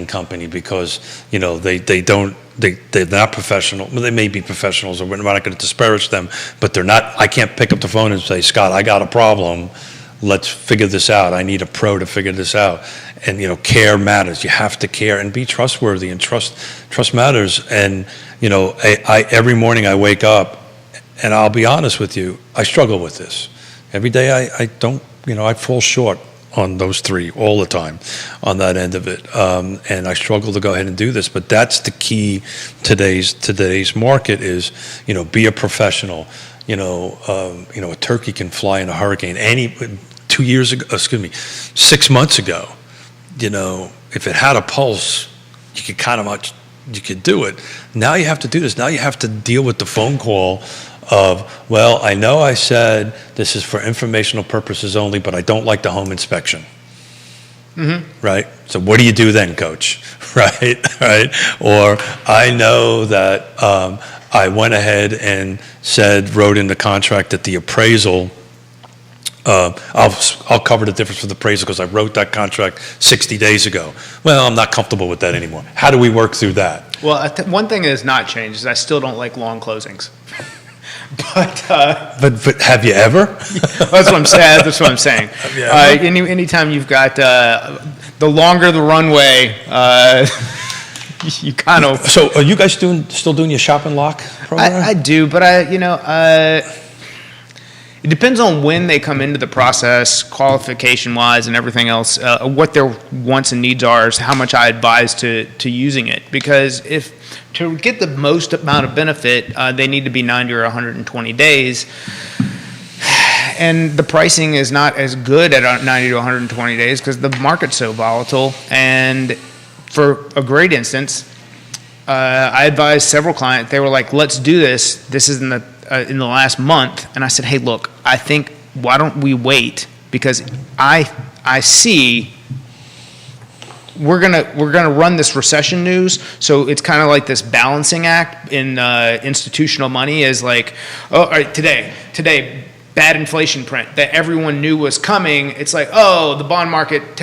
company because they're not professional. Well, they may be professionals, or we're not going to disparage them, but they're not. I can't pick up the phone and say, Scott, I got a problem. Let's figure this out. I need a pro to figure this out. And care matters. You have to care and be trustworthy, and trust matters. And I every morning I wake up. And I'll be honest with you, I struggle with this. Every day I don't, I fall short on those 3 all the time on that end of it. And I struggle to go ahead and do this, but that's the key today's market is, be a professional. A turkey can fly in a hurricane. 6 months ago, if it had a pulse, you could do it. Now you have to do this. Now you have to deal with the phone call of, well, I know I said this is for informational purposes only, but I don't like the home inspection. Mm-hmm. Right? So what do you do then, coach? Right? Or I know that I went ahead and wrote in the contract that the appraisal, I'll cover the difference for the appraisal because I wrote that contract 60 days ago. Well, I'm not comfortable with that anymore. How do we work through that? Well, one thing that has not changed is I still don't like long closings. But have you ever? That's what I'm saying. That's what I'm saying. Anytime you've got the longer the runway, you kind of. So, are you guys still doing your shop and lock program? I do, but it depends on when they come into the process, qualification-wise and everything else, what their wants and needs are, is how much I advise to using it. Because to get the most amount of benefit, they need to be 90 or 120 days. And the pricing is not as good at 90 to 120 days because the market's so volatile. And for a great instance, I advised several clients, they were like, let's do this. This is in the last month. And I said, hey, look, I think, why don't we wait? Because I see we're gonna run this recession news. So it's kind of like this balancing act in institutional money is like, oh, all right, today, bad inflation print that everyone knew was coming. It's like, oh, the bond market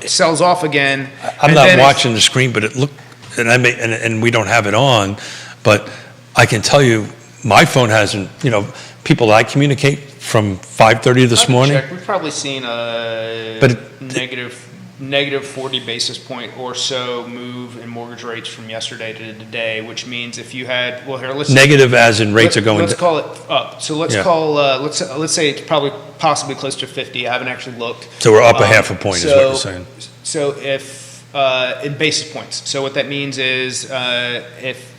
sells off again. I'm not watching the screen, but it looked, and we don't have it on, but I can tell you, my phone hasn't, people that I communicate from 5:30 this morning. We've probably seen a negative 40 basis point or so move in mortgage rates from yesterday to today, which means if you had, negative as in rates are going. Let's call it up. So let's let's say it's possibly close to 50. I haven't actually looked. So we're up a half a point, is what you're saying. So if in basis points. So what that means is if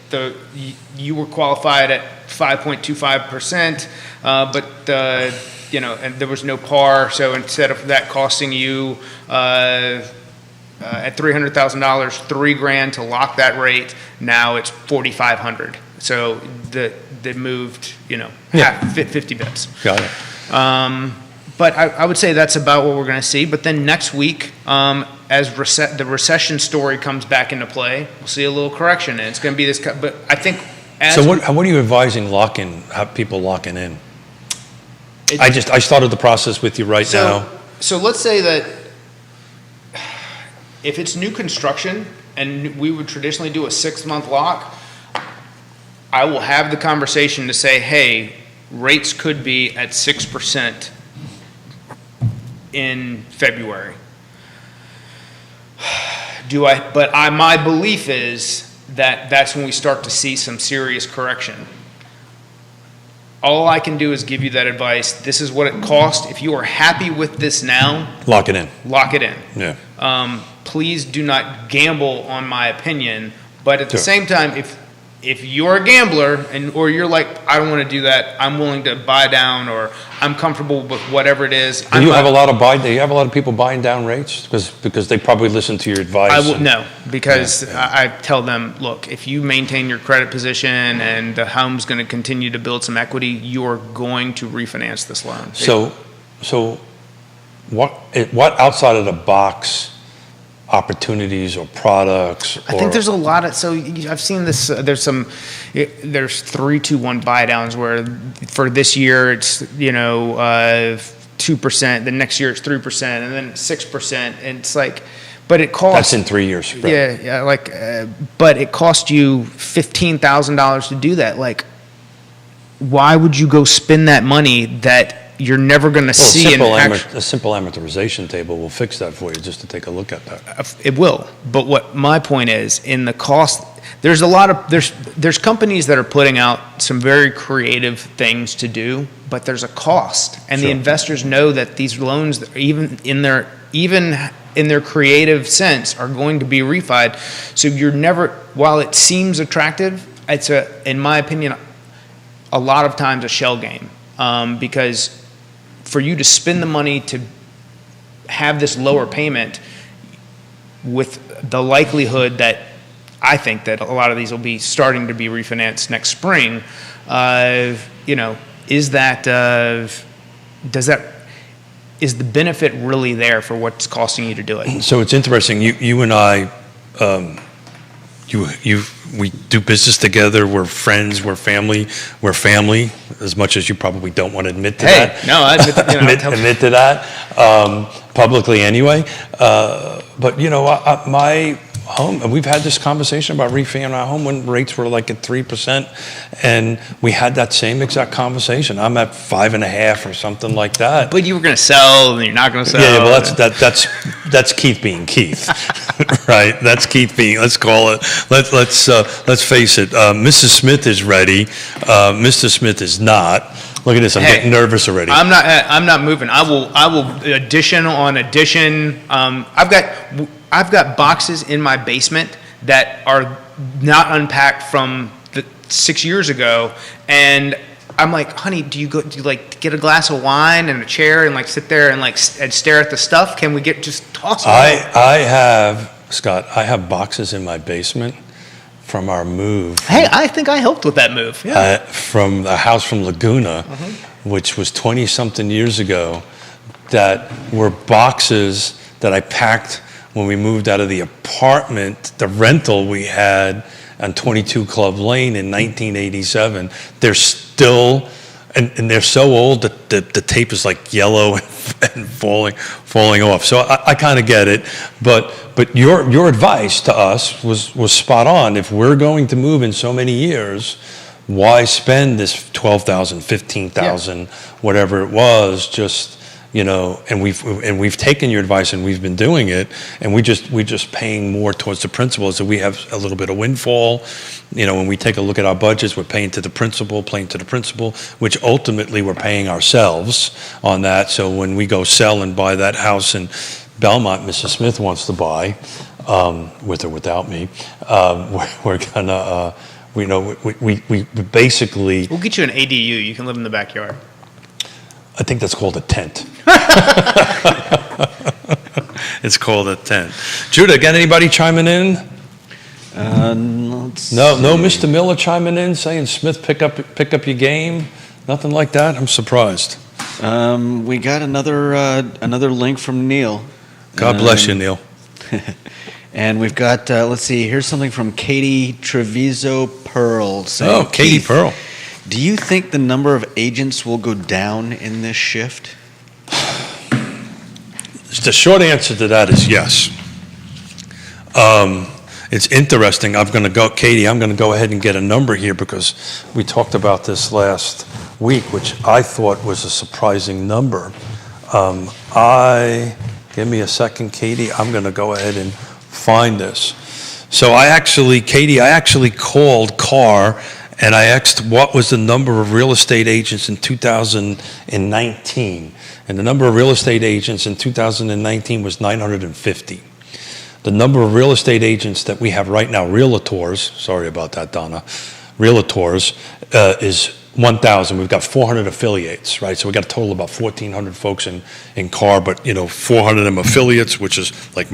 you were qualified at 5.25%, but and there was no par, so instead of that costing you at $300,000, $3,000 to lock that rate, now it's $4,500. So they moved, 50 bips. Got it. But I would say that's about what we're going to see. But then next week, as the recession story comes back into play, we'll see a little correction, and it's going to be this. But I think. What are you advising people locking in? I started the process with you now. So let's say that if it's new construction and we would traditionally do a 6-month lock, I will have the conversation to say, hey, rates could be at 6% in February. My belief is that that's when we start to see some serious correction. All I can do is give you that advice. This is what it costs. If you are happy with this now, Lock it in. lock it in. Yeah. Please do not gamble on my opinion. But at the Sure. same time, if you're a gambler or you're like, I don't want to do that, I'm willing to buy down, or I'm comfortable with whatever it is. Do you have a lot of people buying down rates because they probably listen to your advice? I will no, because I tell them, look, if you maintain your credit position and the home's going to continue to build some equity, you're going to refinance this loan. So what outside of the box opportunities or products? I think there's a lot of, so I've seen this, there's 3-2-1 buy downs where for this year it's, 2%, the next year it's 3%, and then 6%, and it's like, but it costs. That's in 3 years. Right? Yeah, but it cost you $15,000 to do that. Like, why would you go spend that money that you're never going to see A simple amortization table will fix that for you, just to take a look at that. It will. But what my point is, in the cost, there's a lot of, there's companies that are putting out some very creative things to do, but there's a cost. And the Sure. investors know that these loans, even in their creative sense, are going to be refied. So you're never, while it seems attractive, it's in my opinion, a lot of times a shell game. Because for you to spend the money to have this lower payment with the likelihood that I think that a lot of these will be starting to be refinanced next spring, is the benefit really there for what's costing you to do it? So it's interesting. You and I, we do business together. We're friends. We're family. We're family. As much as you probably don't want to admit to that. No, I admit to that publicly anyway. But my home, and we've had this conversation about refinancing our home when rates were like at 3%, and we had that same exact conversation. I'm at 5.5 or something like that. But you were going to sell, and you're not going to sell. Yeah, well, that's Keith being Keith, right? That's Keith being. Let's call it. Let's face it. Mrs. Smith is ready. Mr. Smith is not. Look at this. I'm getting nervous already. I'm not moving. I will addition on addition. I've got boxes in my basement that are not unpacked from 6 years ago, and I'm like, honey, do you get a glass of wine and a chair and sit there and and stare at the stuff? Can we just toss them? Scott, I have boxes in my basement from our move. Hey, I think I helped with that move. Yeah. From the house from Laguna, which was 20-something years ago, that were boxes that I packed when we moved out of the apartment, the rental we had on 22 Club Lane in 1987. They're still, and they're so old that the tape is like yellow and falling off. So I kind of get it, but your advice to us was spot on. If we're going to move in so many years, why spend this $12,000, $15,000, whatever it was, just and we've taken your advice and we've been doing it, and we're just paying more towards the principal, so we have a little bit of windfall. When we take a look at our budgets, we're paying to the principal, which ultimately we're paying ourselves on that. So when we go sell and buy that house in Belmont, Mrs. Smith wants to buy, with or without me, we're gonna, we basically. We'll get you an ADU. You can live in the backyard. I think that's called a tent. It's called a tent. Judah, got anybody chiming in? No, Mr. Miller chiming in saying, Smith, pick up your game. Nothing like that. I'm surprised. We got another link from Neil. God bless you, Neil. And we've got, let's see, here's something from Katie Treviso Pearl saying, Katie Pearl. Do you think the number of agents will go down in this shift? The short answer to that is yes. It's interesting. Katie, I'm going to go ahead and get a number here because we talked about this last week, which I thought was a surprising number. Give me a second, Katie. I'm going to go ahead and find this. So Katie, I actually called Carr and I asked what was the number of real estate agents in 2019. And the number of real estate agents in 2019 was 950. The number of real estate agents that we have right now, realtors, sorry about that, Donna, realtors, is 1,000. We've got 400 affiliates, right? So we got a total of about 1,400 folks in Carr, but 400 of them affiliates, which is like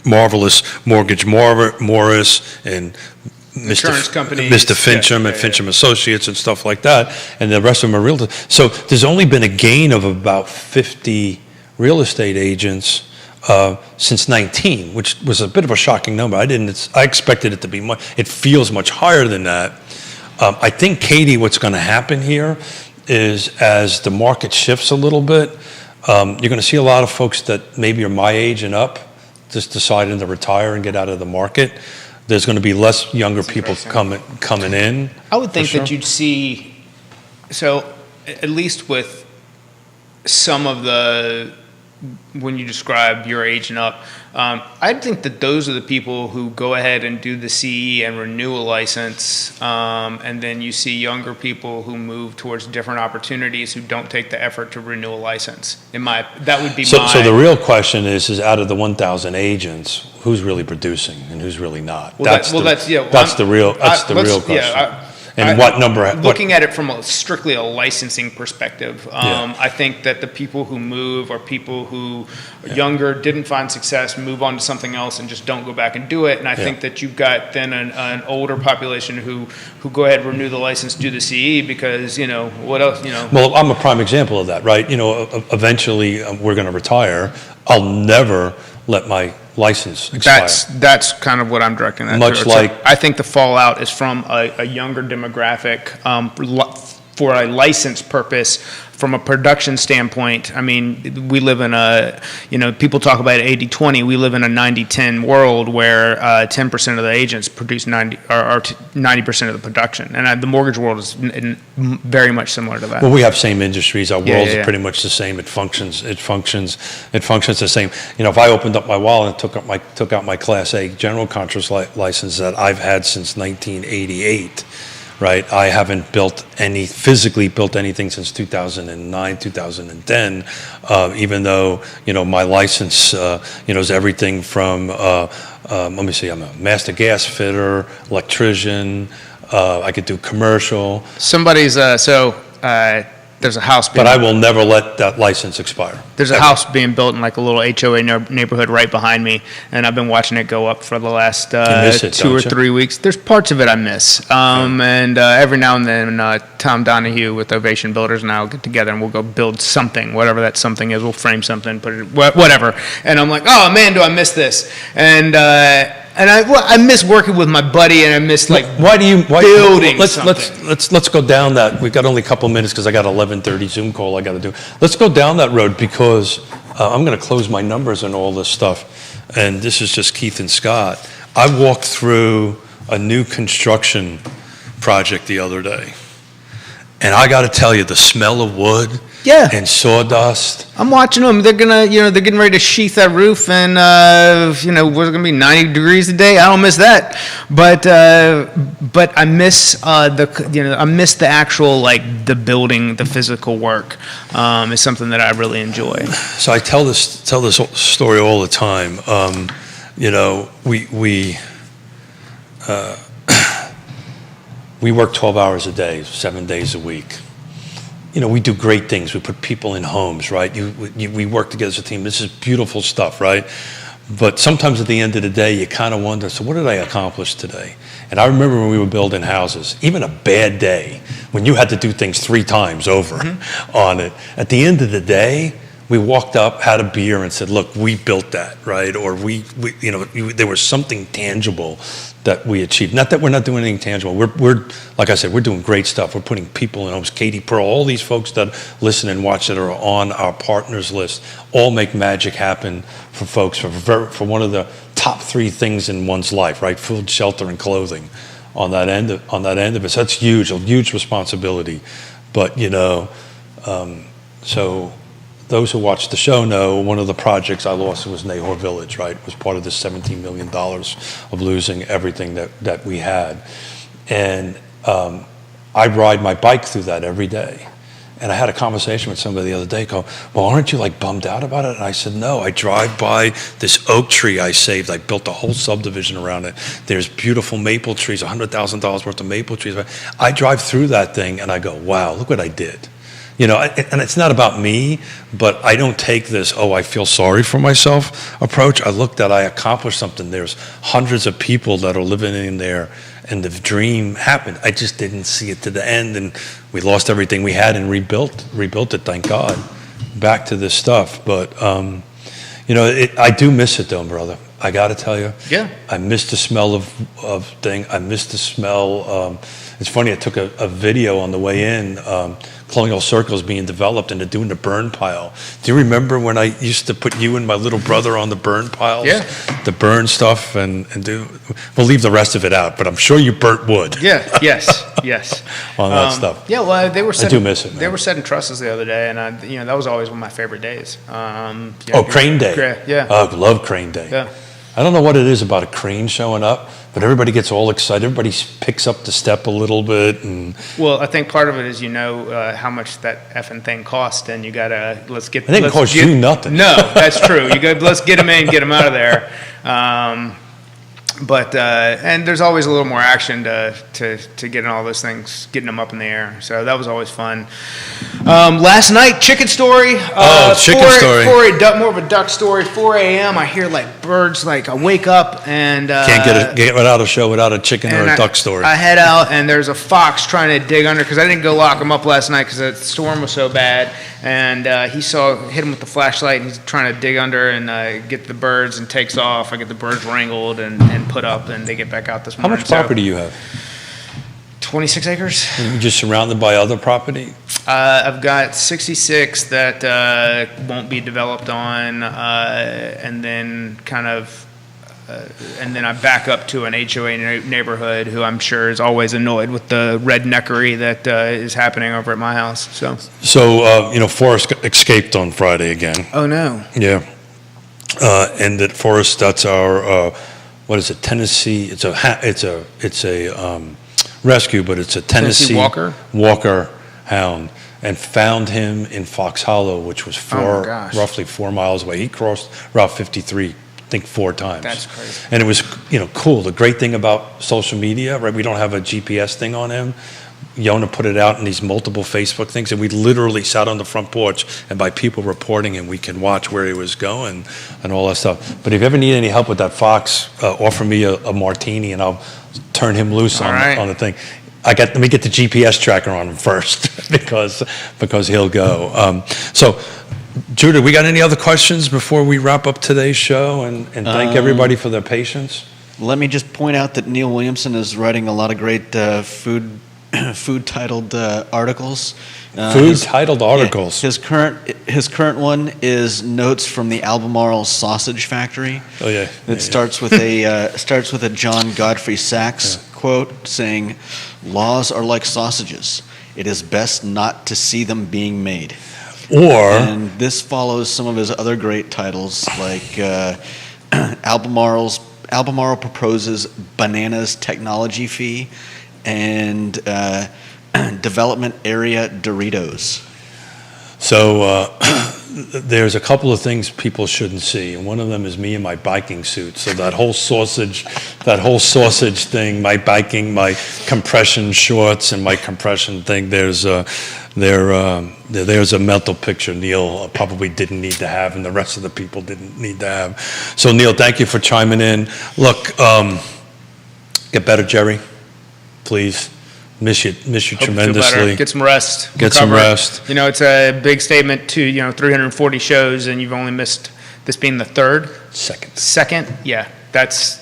Marvelous Mortgage Morris and Insurance companies. Mr. Fincham and Fincham Associates and stuff like that, and the rest of them are realtors. So there's only been a gain of about 50 real estate agents since 19, which was a bit of a shocking number. I expected it to be much. It feels much higher than that. I think, Katie, what's going to happen here is as the market shifts a little bit, you're going to see a lot of folks that maybe are my age and up just deciding to retire and get out of the market. There's going to be less younger people coming in. I would think that you'd see, so at least with some of the, when you describe your age and up, I think that those are the people who go ahead and do the CE and renew a license, and then you see younger people who move towards different opportunities who don't take the effort to renew a license. That would be So the real question is out of the 1,000 agents, who's really producing and who's really not? That's the real question. And what number? Looking at it from strictly a licensing perspective, I think that the people who move are people who are younger, didn't find success, move on to something else, and just don't go back and do it. And I think that you've got then an older population who go ahead, renew the license, do the CE because what else? Well, I'm a prime example of that, right? Eventually we're going to retire. I'll never let my license expire. That's kind of what I'm directing that Much to. like, I think the fallout is from a younger demographic for a license purpose. From a production standpoint, I mean, we live in people talk about 80-20. We live in a 90-10 world where 10% of the agents produce 90% of the production. And the mortgage world is very much similar to that. Well, we have same industries. Our worlds are pretty much the same. It functions the same. If I opened up my wallet and took out my Class A general contractor's license that I've had since 1988, right? I haven't physically built anything since 2009, 2010, even though, my license, is everything from, let me see, I'm a master gas fitter, electrician, I could do commercial. There's a house But I will never let that license expire. There's a house being built in like a little HOA neighborhood right behind me, and I've been watching it go up for the last 2 or 3 weeks. There's parts of it I miss. And every now and then, Tom Donahue with Ovation Builders and I will get together and we'll go build something, whatever that something is. We'll frame something, put it, whatever. And I'm like, oh man, do I miss this? And I miss working with my buddy, and I miss building something. Let's go down that. We've got only a couple minutes because I got 11:30 Zoom call I got to do. Let's go down that road because I'm going to close my numbers and all this stuff. And this is just Keith and Scott. I walked through a new construction project the other day, and I got to tell you, the smell of wood. Yeah. And sawdust. I'm watching them. They're they're getting ready to sheath that roof, and what's it gonna be 90 degrees a day? I don't miss that, but I miss I miss the actual the building, the physical work is something that I really enjoy. So I tell this story all the time. We work 12 hours a day, 7 days a week. We do great things. We put people in homes, right? We work together as a team. This is beautiful stuff, right? But sometimes at the end of the day, you kind of wonder, so what did I accomplish today? And I remember when we were building houses, even a bad day, when you had to do things 3 times over on it, at the end of the day, we walked up, had a beer, and said, look, we built that, right? Or there was something tangible that we achieved. Not that we're not doing anything tangible. We're like I said, we're doing great stuff. We're putting people in homes. Katie Pearl, all these folks that listen and watch that are on our partners list, all make magic happen for folks. For one of the top 3 things in one's life, right? Food, shelter, and clothing on that end of it. So that's huge, a huge responsibility. But, so those who watch the show know one of the projects I lost was Nahor Village, right? It was part of the $17 million of losing everything that we had. And I ride my bike through that every day. And I had a conversation with somebody the other day going, well, aren't you like bummed out about it? And I said, no, I drive by this oak tree I saved. I built a whole subdivision around it. There's beautiful maple trees, $100,000 worth of maple trees. I drive through that thing and I go, wow, look what I did. And it's not about me, but I don't take this, I feel sorry for myself approach. I looked at, I accomplished something. There's hundreds of people that are living in there, and the dream happened. I just didn't see it to the end, and we lost everything we had and rebuilt it, thank God, back to this stuff. But, I do miss it though, brother. I got to tell you. Yeah. I miss the smell of thing. I miss the smell. It's funny, I took a video on the way in. Colonial Circle is being developed and they're doing the burn pile. Do you remember when I used to put you and my little brother on the burn piles? Yeah. The burn stuff and do, we'll leave the rest of it out, but I'm sure you burnt wood. Yeah, yes. On that stuff. Yeah, well, they were I do miss it, man. They were setting trusses the other day, and that was always one of my favorite days. Crane Day. Yeah. Oh, I love Crane Day. Yeah. I don't know what it is about a crane showing up, but everybody gets all excited. Everybody picks up the step a little bit. Well, I think part of it is how much that effing thing cost, and you gotta It didn't cost you nothing. No, that's true. Let's get them in, get them out of there. But and there's always a little more action to getting all those things, getting them up in the air. So that was always fun. Last night, chicken story. Chicken story. More of a duck story. 4 a.m. I hear like birds. Like I wake up and Can't get out a show without a chicken or a duck story. I head out and there's a fox trying to dig under because I didn't go lock him up last night because the storm was so bad. And hit him with the flashlight and he's trying to dig under and get the birds and takes off. I get the birds wrangled and put up and they get back out this How morning. much property do you have? 26 acres. You're just surrounded by other property? I've got 66 that won't be developed on, and then and then I back up to an HOA neighborhood who I'm sure is always annoyed with the redneckery that is happening over at my house. So Forrest escaped on Friday again. Oh no. Yeah, and that Forrest, that's our what is it? Tennessee. It's a rescue, but it's a Tennessee Walker hound, and found him in Fox Hollow, which was roughly 4 miles away. He crossed Route 53, I think 4 times. That's crazy. And it was cool. The great thing about social media, right? We don't have a GPS thing on him. Yona put it out in these multiple Facebook things, and we literally sat on the front porch, and by people reporting him, we can watch where he was going and all that stuff. But if you ever need any help with that fox, offer me a martini, and I'll turn him loose on the thing. Let me get the GPS tracker on him first because he'll go. So, Judah, we got any other questions before we wrap up today's show and thank everybody for their patience? Let me just point out that Neil Williamson is writing a lot of great food titled articles. Titled articles. Yeah, his current one is notes from the Albemarle Sausage Factory. Oh yeah. It starts with a John Godfrey Sachs quote saying, "Laws are like sausages. It is best not to see them being made." And this follows some of his other great titles like Albemarle proposes bananas technology fee and development area Doritos. So there's a couple of things people shouldn't see, and one of them is me in my biking suit. So that whole sausage thing, my biking, my compression shorts, and my compression thing. There's a mental picture Neil probably didn't need to have, and the rest of the people didn't need to have. So Neil, thank you for chiming in. Look, get better, Jerry. Please. Miss you tremendously. Get some rest. Get some rest. It's a big statement to 340 shows, and you've only missed this being the third. Second. Yeah, that's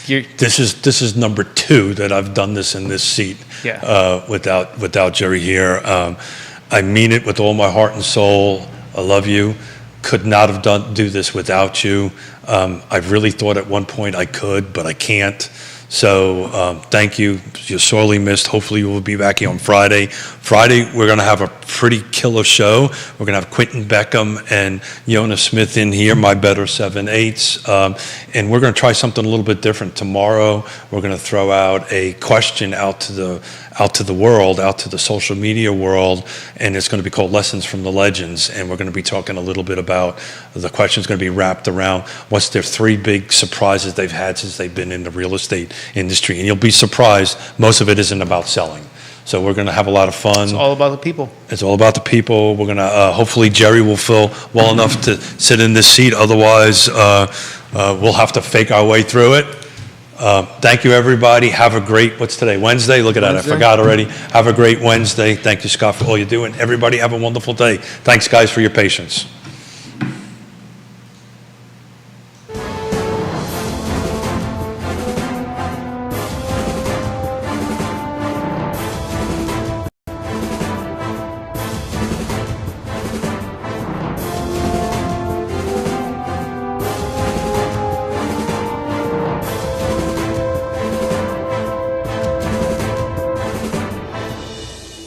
This is number 2 that I've done this in this seat. Yeah. Without Jerry here. I mean it with all my heart and soul. I love you. could not have do this without you. I really thought at one point I could, but I can't. So thank you. You're sorely missed. Hopefully you will be back here on Friday. Friday, we're going to have a pretty killer show. We're going to have Quentin Beckham and Yona Smith in here, my better 7/8. And we're going to try something a little bit different. Tomorrow, we're going to throw out a question out to the world, out to the social media world, and it's going to be called Lessons from the Legends. And we're going to be talking a little bit about, the question's going to be wrapped around what's their 3 big surprises they've had since they've been in the real estate industry. And you'll be surprised, most of it isn't about selling. So we're going to have a lot of fun. It's all about the people. It's all about the people. We're going to, hopefully Jerry will feel well enough to sit in this seat. Otherwise, we'll have to fake our way through it. Thank you, everybody. Have a great, what's today, Wednesday? Look at that, I forgot already. Have a great Wednesday. Thank you, Scott, for all you're doing. Everybody have a wonderful day. Thanks, guys, for your patience.